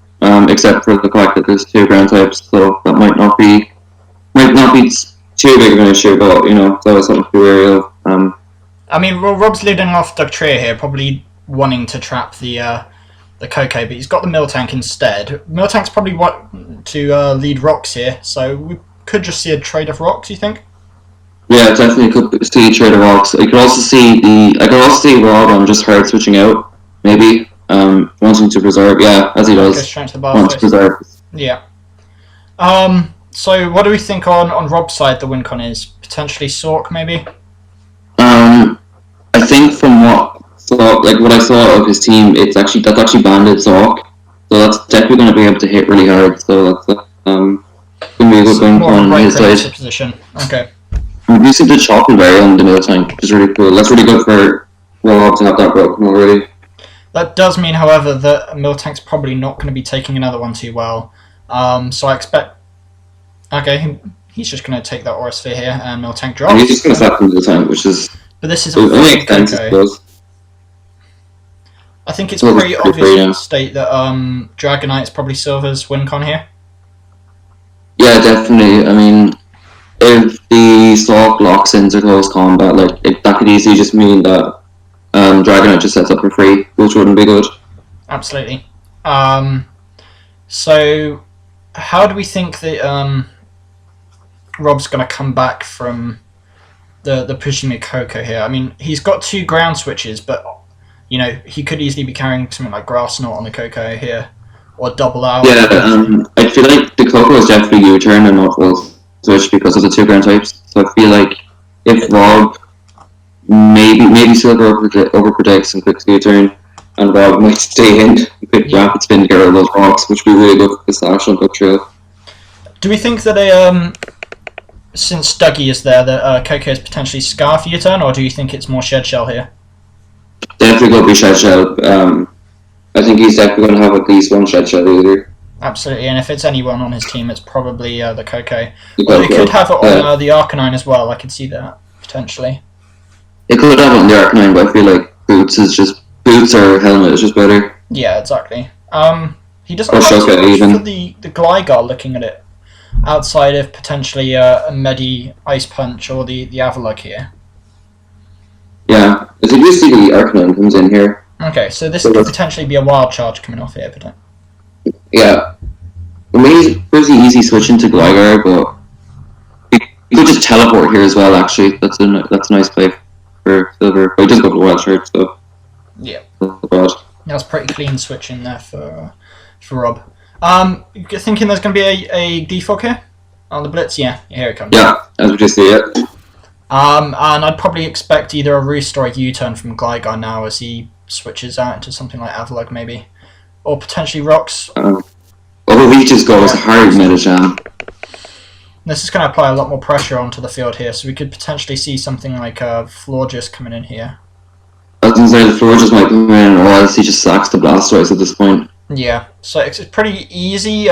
except for the fact that there's 2 ground types, so that might not be too big of an issue, but it's always something to be wary of.
I mean, well, Rob's leading off Dugtrio here, probably wanting to trap the Koko, but he's got the Miltank instead. Miltank's probably want to lead Rocks here, so we could just see a trade of Rocks, you think?
Yeah, definitely could see trade of rocks. I could also see Rob on just hard switching out, maybe. Wanting to preserve, yeah, as he does.
Straight to the bar
Want to preserve.
Yeah. So what do we think on Rob's side the win con is? Potentially Sork, maybe?
I think from what I saw of his team, that's actually banded Zork, so that's definitely going to be able to hit really hard. So that's going to be a good win con on his side.
Position. Okay.
You see the chocolate berry on the Miltank, which is really cool. That's really good for Rob to have that broken already.
That does mean, however, that Miltank's probably not going to be taking another one too well. So I expect. Okay, he's just going to take that Aura Sphere here, and Miltank drops.
And he's just going to slap into the tank, which is.
But this is a
it makes sense, I suppose.
I think it's pretty obvious to state that Dragonite's probably Silver's win con here.
Yeah, definitely. I mean, if the Sork locks into close combat, that could easily just mean that Dragonite just sets up for free, which wouldn't be good.
Absolutely. So, how do we think that Rob's going to come back from the Pushimi Koko here? I mean, he's got 2 ground switches, but he could easily be carrying something like Grass Knot on the Koko here, or Double Out.
Yeah, I feel like the Koko is definitely U-turn and not full switch because of the 2 ground types. So I feel like if Rob maybe Silver overprotects and clicks U-turn, and Rob might stay in and pick Rapid Spin to get rid of those rocks, which would be really good for the slash on Dugtrio.
Do we think that since Dougie is there, that Koko is potentially Scarf U-turn, or do you think it's more Shed Shell here?
Definitely going to be Shed Shell. I think he's definitely going to have at least one Shed Shell either.
Absolutely, and if it's anyone on his team, it's probably the Koko. Well, they could have it on the Arcanine as well, I could see that, potentially.
They could have it on the Arcanine, but I feel like Boots or Helmet is just better.
Yeah, exactly. He doesn't
or
have
Shoka,
too much
even.
for the Gligar looking at it, outside of potentially a Medi Ice Punch or the Avalugg here.
Yeah, I think you see the Arcanine comes in here.
Okay, so this could potentially be a Wild Charge coming off here, potentially.
Yeah. I mean, it's pretty easy switching to Gligar, but you could just teleport here as well, actually. That's a nice play for Silver. But he does go for Wild Charge, so.
Yeah.
That's
That's pretty clean switching there for Rob. You're thinking there's going to be a defog here on the Blitz? Yeah, here it comes.
Yeah, as we just see it.
And I'd probably expect either a Roost or a U-turn from Gligar now as he switches out into something like Avalugg maybe. Or potentially Rocks.
Although he just goes hard Medicham.
This is going to apply a lot more pressure onto the field here, so we could potentially see something like Florges coming in here.
I was going to say the Florges might come in, or else he just sacks the Blastoise at this point.
Yeah, so it's pretty easy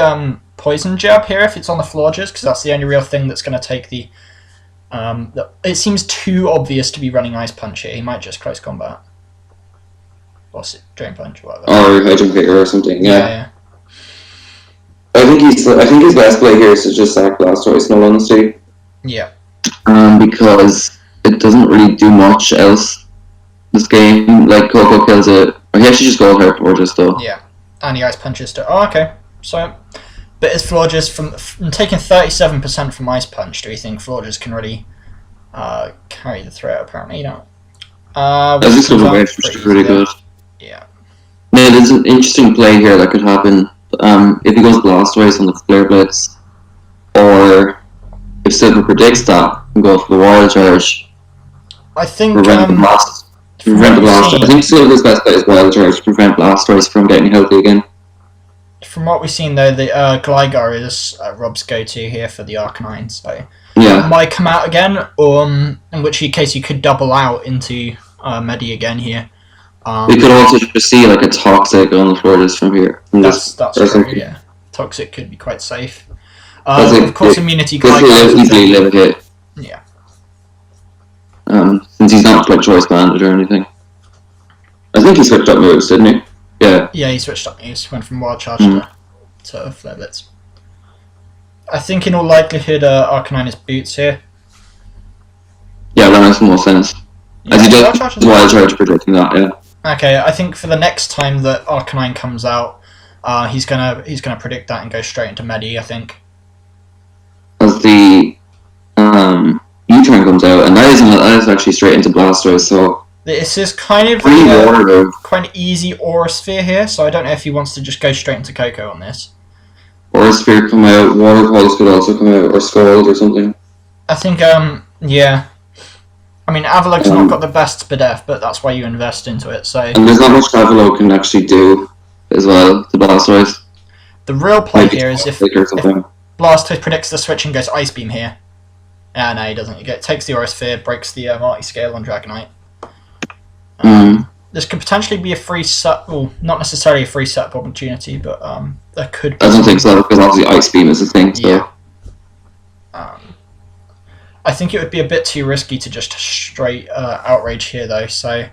Poison Jab here if it's on the Florges, because that's the only real thing that's going to take the... it seems too obvious to be running Ice Punch here. He might just Close Combat. What's it? Drain Punch, whatever.
Or Hydro Kicker or something, yeah. I think his best play here is to just sack Blastoise, in all honesty.
Yeah.
Because it doesn't really do much else this game. Like, Coco kills it. Or he actually just goes hard Florges though.
Yeah. And he Ice Punches too. Oh, okay. So, but is Florges from taking 37% from Ice Punch, do you think Florges can really carry the threat? Apparently, you don't.
As this goes away, it's pretty good.
Yeah.
Now, there's an interesting play here that could happen. If he goes Blastoise on the Flare Blitz, or if Silver predicts that and goes for the Wild Charge.
I think
prevent the Blast. I think Silver's best play is Wild Charge to prevent Blastoise from getting healthy again.
From what we've seen though, the Gligar is Rob's go-to here for the Arcanine, so
yeah,
it might come out again, in which case you could double out into Medi again here.
We could also just see like a Toxic on the Florges from here.
That's true, yeah. Toxic could be quite safe. Of course, Immunity Gligar
easily live a hit.
Yeah.
Since he's not like choice banded or anything. I think he switched up moves, didn't he? Yeah.
Yeah, he switched up moves. Went from Wild Charge to Flare Blitz. I think in all likelihood, Arcanine is Boots here.
Yeah, that makes more sense. As he does Wild Charge predicting that, yeah.
Okay, I think for the next time that Arcanine comes out, he's gonna predict that and go straight into Medi, I think.
As the U-turn comes out, and that is actually straight into Blastoise, so
this is kind of quite an easy Aura Sphere here, so I don't know if he wants to just go straight into Coco on this.
Aura Sphere come out, Water Pulse could also come out, or Scald or something.
I think, yeah. I mean, Avalugg's not got the best Spadef, but that's why you invest into it, so...
And there's not much Avalugg can actually do, as well, to Blastoise.
The real play here is if Blastoise predicts the switch and goes Ice Beam here. No, he doesn't. It takes the Aura Sphere, breaks the Multi-Scale on Dragonite. This could potentially be a free set... Well, not necessarily a free set opportunity, but there could be...
I don't think so, because obviously Ice Beam is a thing, so...
Yeah. I think it would be a bit too risky to just straight Outrage here, though, so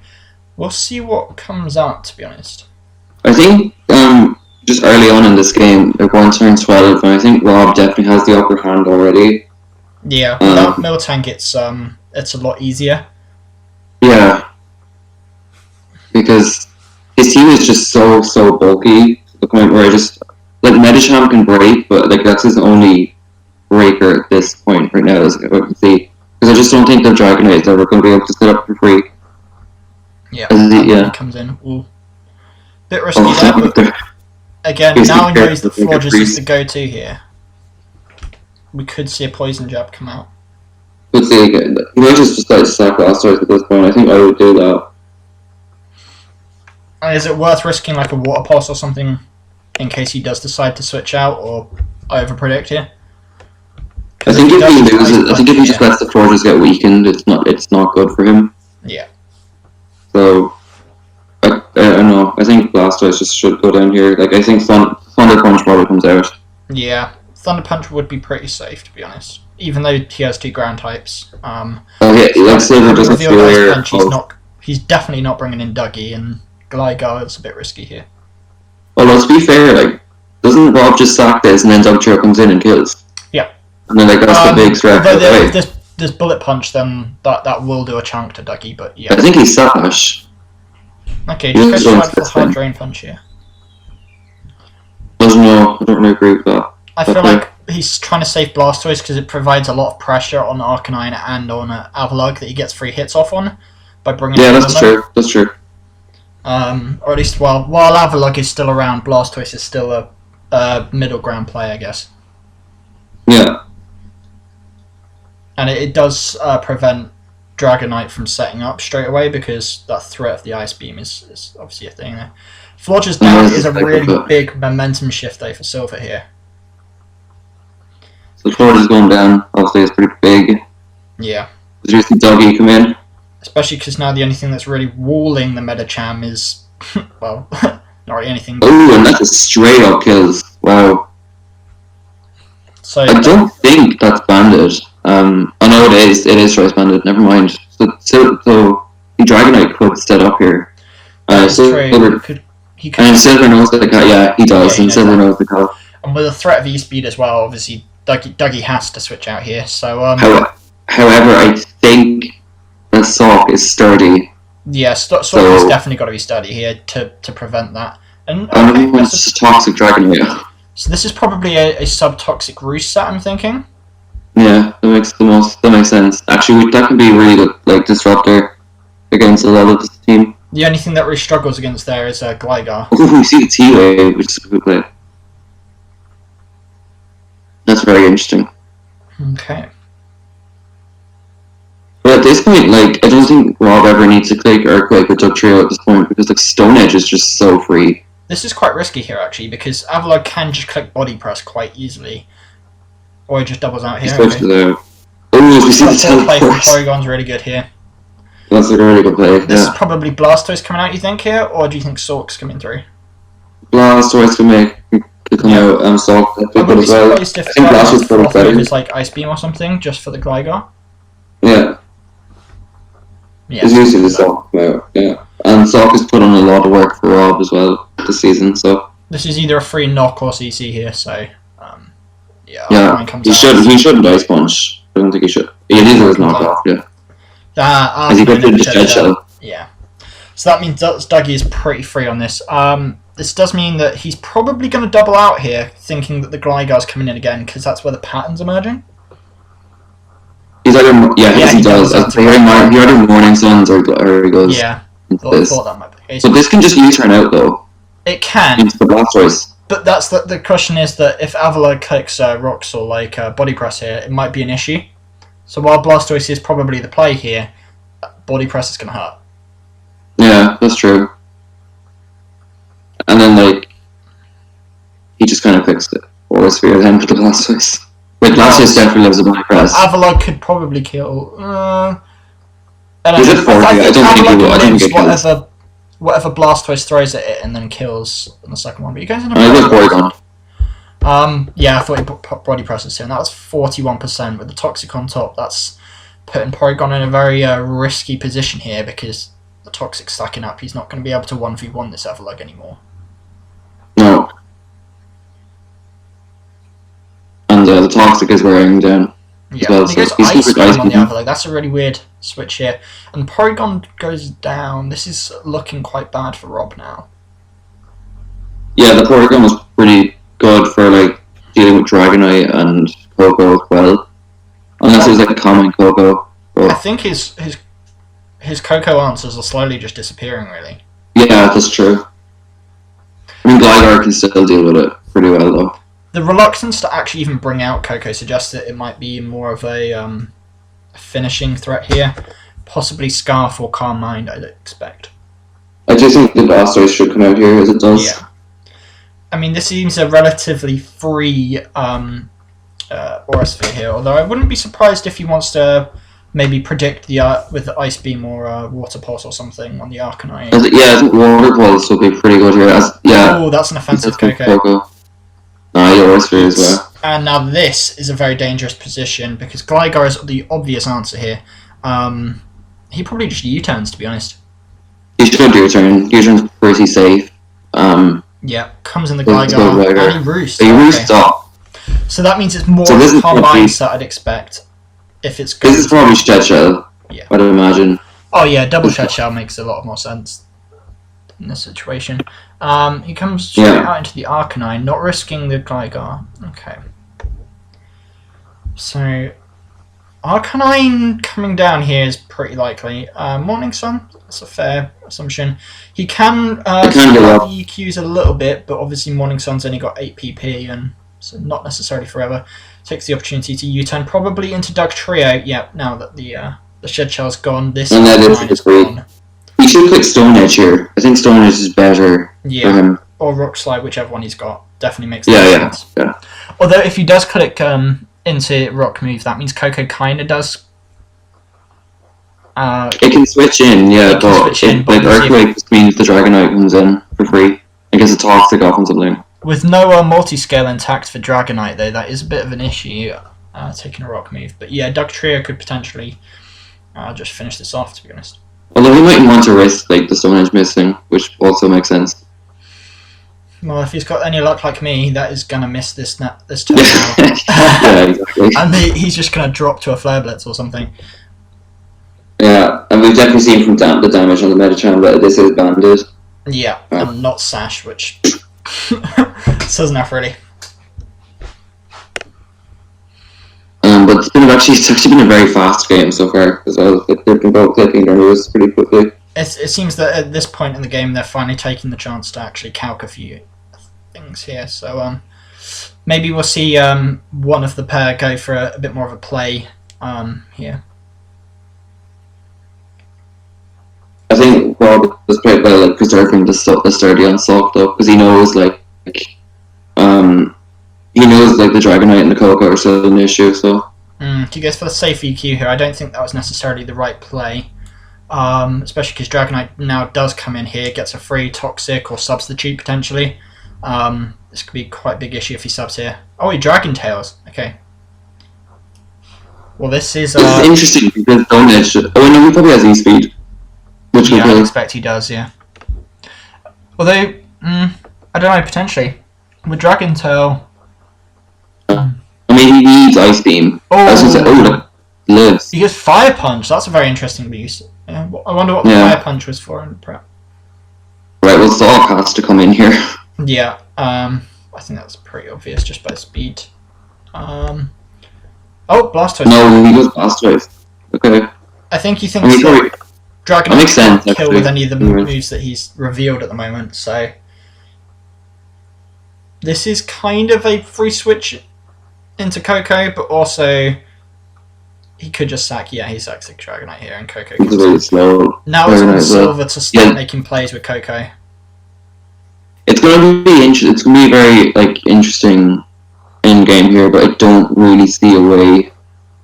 we'll see what comes out, to be honest.
I think just early on in this game, everyone turns 12, and I think Rob definitely has the upper hand already.
Yeah, without Miltank, it's a lot easier.
Yeah. Because his team is just so bulky, to the point where like, Medicham can break, but like that's his only breaker at this point right now, as I can see. Because I just don't think the Dragonite is ever going to be able to sit up for free.
Yeah, he comes in. Ooh. Bit risky there, but again, now he knows that Florges is the go-to here. We could see a Poison Jab come out.
Could see again. He might just decide to sack Blastoise at this point. I think I would do that.
Is it worth risking like a Water Pulse or something in case he does decide to switch out or over-predict here?
I think if he loses, I think if he just lets the Florges get weakened, it's not good for him.
Yeah.
So I don't know. I think Blastoise just should go down here. Like I think Thunder Punch probably comes out.
Yeah, Thunder Punch would be pretty safe, to be honest. Even though he has 2 ground types.
Silver doesn't feel
he's definitely not bringing in Dougie, and Gligar is a bit risky here.
Well, let's be fair. Like, doesn't Rob just sack this and then Dugtrio comes in and kills?
Yeah.
And then that's the big threat.
If there's Bullet Punch, then that will do a chunk to Dougie, but yeah.
I think he's Sash.
Okay, just go straight for Hard Drain Punch here.
I don't really agree with that.
I feel like he's trying to save Blastoise because it provides a lot of pressure on Arcanine and on Avalugg that he gets free hits off on by bringing.
Yeah, that's true. That's true.
Or at least while Avalugg is still around, Blastoise is still a middle ground play, I guess.
Yeah.
And it does prevent Dragonite from setting up straight away because that threat of the Ice Beam is obviously a thing there. Florges down is a really big momentum shift though for Silver here.
So Florges going down, obviously it's pretty big.
Yeah.
Did you see Dougie come in?
Especially because now the only thing that's really walling the Medicham is, well, not really anything.
Oh, and that's a straight up kills. Wow.
So
I don't think that's banded. Oh no, it is twice banded. Never mind. So the Dragonite could set up here. Silver,
he could,
and Silver knows the cat. Yeah, he does, and Silver knows the cat.
And with a threat of E-Speed as well, obviously Dougie has to switch out here. So
however, I think the Sock is sturdy.
Yeah, Sock has definitely got to be sturdy here to prevent that. And
it's a toxic Dragonite.
So this is probably a sub-toxic Roost set, I'm thinking.
Yeah, that makes sense. Actually, that can be really good, like disruptor against a lot of this team.
The only thing that really struggles against there is Gligar.
Oh, we see the T-Wave, which is a good play. That's very interesting.
Okay.
But at this point, like, I don't think Rob ever needs to click Earthquake or Dugtrio at this point because like Stone Edge is just so free.
This is quite risky here actually because Avalugg can just click Body Press quite easily. Or he just doubles out here.
Oh, we see the
play from
teleport.
Porygon's really good here.
That's a really good play.
This is probably Blastoise coming out, you think, here? Or do you think Sork's coming through?
Blastoise could come out, Sork could be good as well. I think Blastoise probably better.
It's like Ice Beam or something, just for the Gligar.
Yeah.
Yeah.
It's usually the Sork come out, yeah. And Sork has put on a lot of work for Rob as well this season, so...
This is either a free knock or CC here, so...
yeah, he shouldn't Ice Punch. I don't think he should. He needs a knockoff, yeah. As he got through the Shed Shell.
Yeah. So that means Dougie is pretty free on this. This does mean that he's probably going to double out here, thinking that the Gligar's coming in again, because that's where the pattern's emerging.
He's either, he does. He either Morning Suns or he goes.
Yeah, thought that might be the case.
But this can just U-turn out though.
It can.
Into the Blastoise.
But that's the question is that if Avalugg clicks Rocks or like Body Press here, it might be an issue. So while Blastoise is probably the play here, Body Press is going to hurt.
Yeah, that's true. And then like he just kind of fixed it. Or Sphere then for the Blastoise. Wait, Blastoise definitely lives a Body Press.
Avalugg could probably kill.
Is it 40? I don't think he will. I don't think it kills.
Whatever Blastoise throws at it and then kills on the second one. But you guys have
Porygon.
Yeah, I thought he put Body Presses here, and that was 41% with the Toxic on top. That's putting Porygon in a very risky position here because the Toxic stacking up. He's not going to be able to 1v1 this Avalugg anymore.
No. And the Toxic is wearing down.
Yeah,
well,
he goes Ice Beam on the Avalugg. That's a really weird switch here. And Porygon goes down. This is looking quite bad for Rob now.
Yeah, the Porygon was pretty good for like dealing with Dragonite and Coco as well. Unless it was like a common Coco. But...
I think his Coco answers are slowly just disappearing, really.
Yeah, that's true. I mean, Gligar can still deal with it pretty well, though.
The reluctance to actually even bring out Coco suggests that it might be more of a finishing threat here. Possibly Scarf or Calm Mind, I'd expect.
I do think the Blastoise should come out here, as it does.
Yeah. I mean, this seems a relatively free Aura Sphere here, although I wouldn't be surprised if he wants to maybe predict the with the Ice Beam or Water Pulse or something on the Arcanine.
Yeah, I think Water Pulse will be pretty good here.
Oh, that's an offensive Coco.
Aura Sphere as well.
And now this is a very dangerous position because Gligar is the obvious answer here. He probably just U-turns, to be honest.
He should U-turn. U-turn's pretty safe.
Yeah, comes in the Gligar and he roosts.
He roosts up.
So that means it's more of a combined set, I'd expect. If it's good.
This is probably Shed Shell,
yeah.
I'd imagine.
Oh yeah, double Shed Shell makes a lot more sense in this situation. He comes straight out into the Arcanine, not risking the Gligar. Okay. So, Arcanine coming down here is pretty likely. Morning Sun, that's a fair assumption. He can the EQs a little bit, but obviously Morning Sun's only got 8 PP and so not necessarily forever. Takes the opportunity to U-turn, probably into Dugtrio. Yeah, now that the Shed Shell's gone, this line is gone.
He should click Stone Edge here. I think Stone Edge is better for him.
Or Rock Slide, whichever one he's got. Definitely makes
sense. Yeah.
Although if he does click into Rock Move, that means Coco kind of does.
It can switch in, yeah, but Earthquake just means the Dragonite comes in for free. It gets a Toxic off on something.
With no multi-scale intact for Dragonite, though, that is a bit of an issue, taking a Rock Move. But yeah, Dugtrio could potentially just finish this off, to be honest.
Although he mightn't want to risk like the Stone Edge missing, which also makes sense.
Well, if he's got any luck like me, that is going to miss this turn now.
Yeah, exactly.
And he's just going to drop to a Flare Blitz or something.
Yeah, and we've definitely seen from the damage on the Medicham that this is banded.
Yeah, and not Sash, which says enough, really.
But it's actually been a very fast game so far as well. They've been both clicking their moves pretty quickly.
It seems that at this point in the game, they're finally taking the chance to actually calc a few things here. So maybe we'll see one of the pair go for a bit more of a play here.
I think Rob has played well, like preserving the sturdy on Sock though, because he knows the Dragonite and the Coco are still an issue. So
he goes for the safe EQ here. I don't think that was necessarily the right play, especially because Dragonite now does come in here, gets a free Toxic or substitute potentially. This could be quite a big issue if he subs here. Oh, he Dragon Tails. Okay. Well, this is
interesting because Stone Edge. Oh no, he probably has E-Speed.
Yeah, I expect he does, yeah. Although, I don't know, potentially. With Dragon Tail...
I mean, he needs Ice Beam. Look, lives.
He gets Fire Punch, that's a very interesting use. Yeah, I wonder what the Fire Punch was for in the prep.
Right, well, Zork has to come in here.
Yeah, I think that's pretty obvious just by speed. Oh, Blastoise.
No, he goes Blastoise. Okay.
I think he thinks Dragonite can't kill with any of the moves that he's revealed at the moment, so this is kind of a free switch into Coco, but also he could just sack. Yeah, he sacks the Dragonite here, and Coco.
He's really slow.
Now it's on Silver to start making plays with Coco.
It's going to be It's going to be very interesting end game here, but I don't really see a way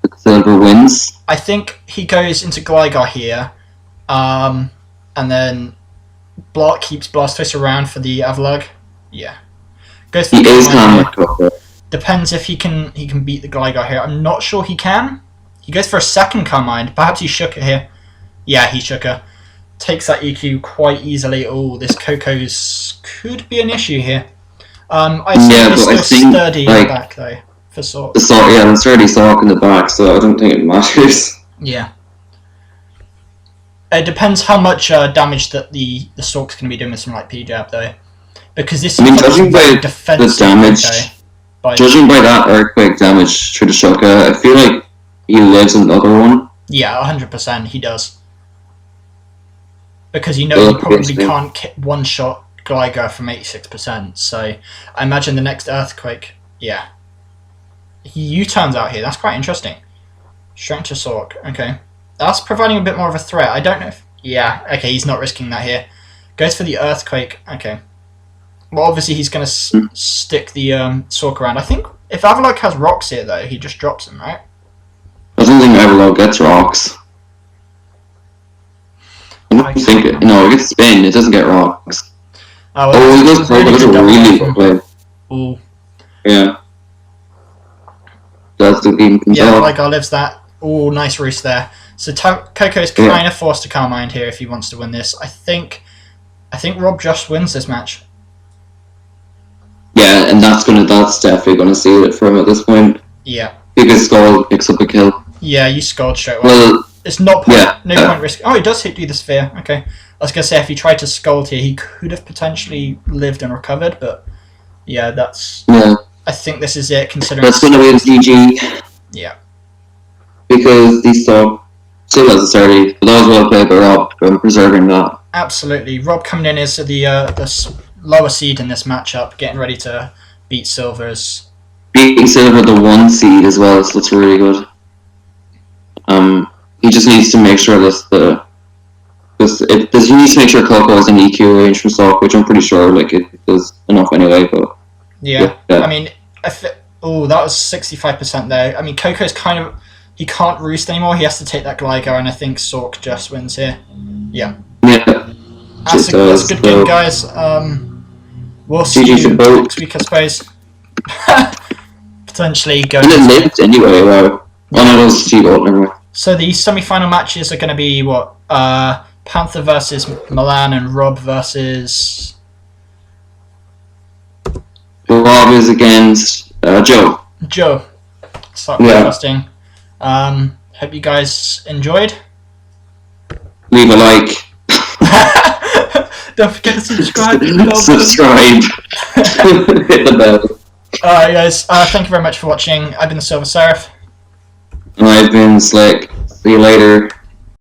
that Silver wins.
I think he goes into Gligar here. And then Block keeps Blastoise around for the Avalugg. Yeah. Goes for the Depends if he can beat the Gligar here. I'm not sure he can. He goes for a second Carmine. Perhaps he shook it here. Yeah, he shook her. Takes that EQ quite easily. Oh, this Coco's could be an issue here. I think sturdy in the back though for Sork.
The sturdy Sork in the back, so I don't think it matters.
Yeah. It depends how much damage that the Sork's going to be doing with something like P-Jab, though. Because this is
judging by the damage, judging by that Earthquake damage to the Shuka, I feel like he lives another one.
Yeah, 100% he does. Because you know you probably can't one-shot Gligar from 86%, so I imagine the next Earthquake, yeah. He U-turns out here, that's quite interesting. Straight to Sork, okay. That's providing a bit more of a threat. I don't know if... Yeah, okay, he's not risking that here. Goes for the Earthquake. Okay. Well, obviously he's going to stick the Sork around. I think if Avalugg has rocks here, though, he just drops them, right?
I don't think Avalugg gets rocks. I don't think it... No, it gets spin. It doesn't get rocks. He goes Coco. That's a really good play.
Ooh.
Yeah. That's the game control.
Yeah, Gligar lives that. Ooh, nice roost there. So Coco is kind of forced to Carmine here if he wants to win this. I think Rob just wins this match.
Yeah, and that's definitely gonna seal it for him at this point.
Yeah.
Because Scald picks up a kill.
Yeah, you Scald straight away.
Well,
it's not point, no point risk. Oh, he does do the sphere. Okay. I was gonna say if he tried to Scald here, he could have potentially lived and recovered, but yeah, that's.
Yeah.
I think this is it. Considering
that's gonna be a GG.
Yeah.
Because these still has a 30, but that was well played by Rob from preserving that.
Absolutely. Rob coming in is the lower seed in this matchup, getting ready to beat Silver's
beating Silver the 1 seed as well, so that's really good. He just needs to make sure that he needs to make sure Coco has an EQ range from stock, which I'm pretty sure like it does enough anyway. But
yeah. I mean, that was 65% there. I mean, Coco's he can't roost anymore. He has to take that Gligar, and I think Sork just wins here. Yeah.
Yeah.
That's a good game, guys. We'll see you next week, I suppose. Potentially going.
And it lived anyway. Wow. Oh no, that was T-Bolt anyway.
So the semi-final matches are going to be what? Panther versus Milan and Rob versus.
Rob is against Joe.
Joe. Start podcasting. Hope you guys enjoyed.
Leave a like.
Don't forget to subscribe.
Subscribe. Hit the bell.
Alright guys, thank you very much for watching. I've been the Silver Seraph.
And I've been Slick. See you later.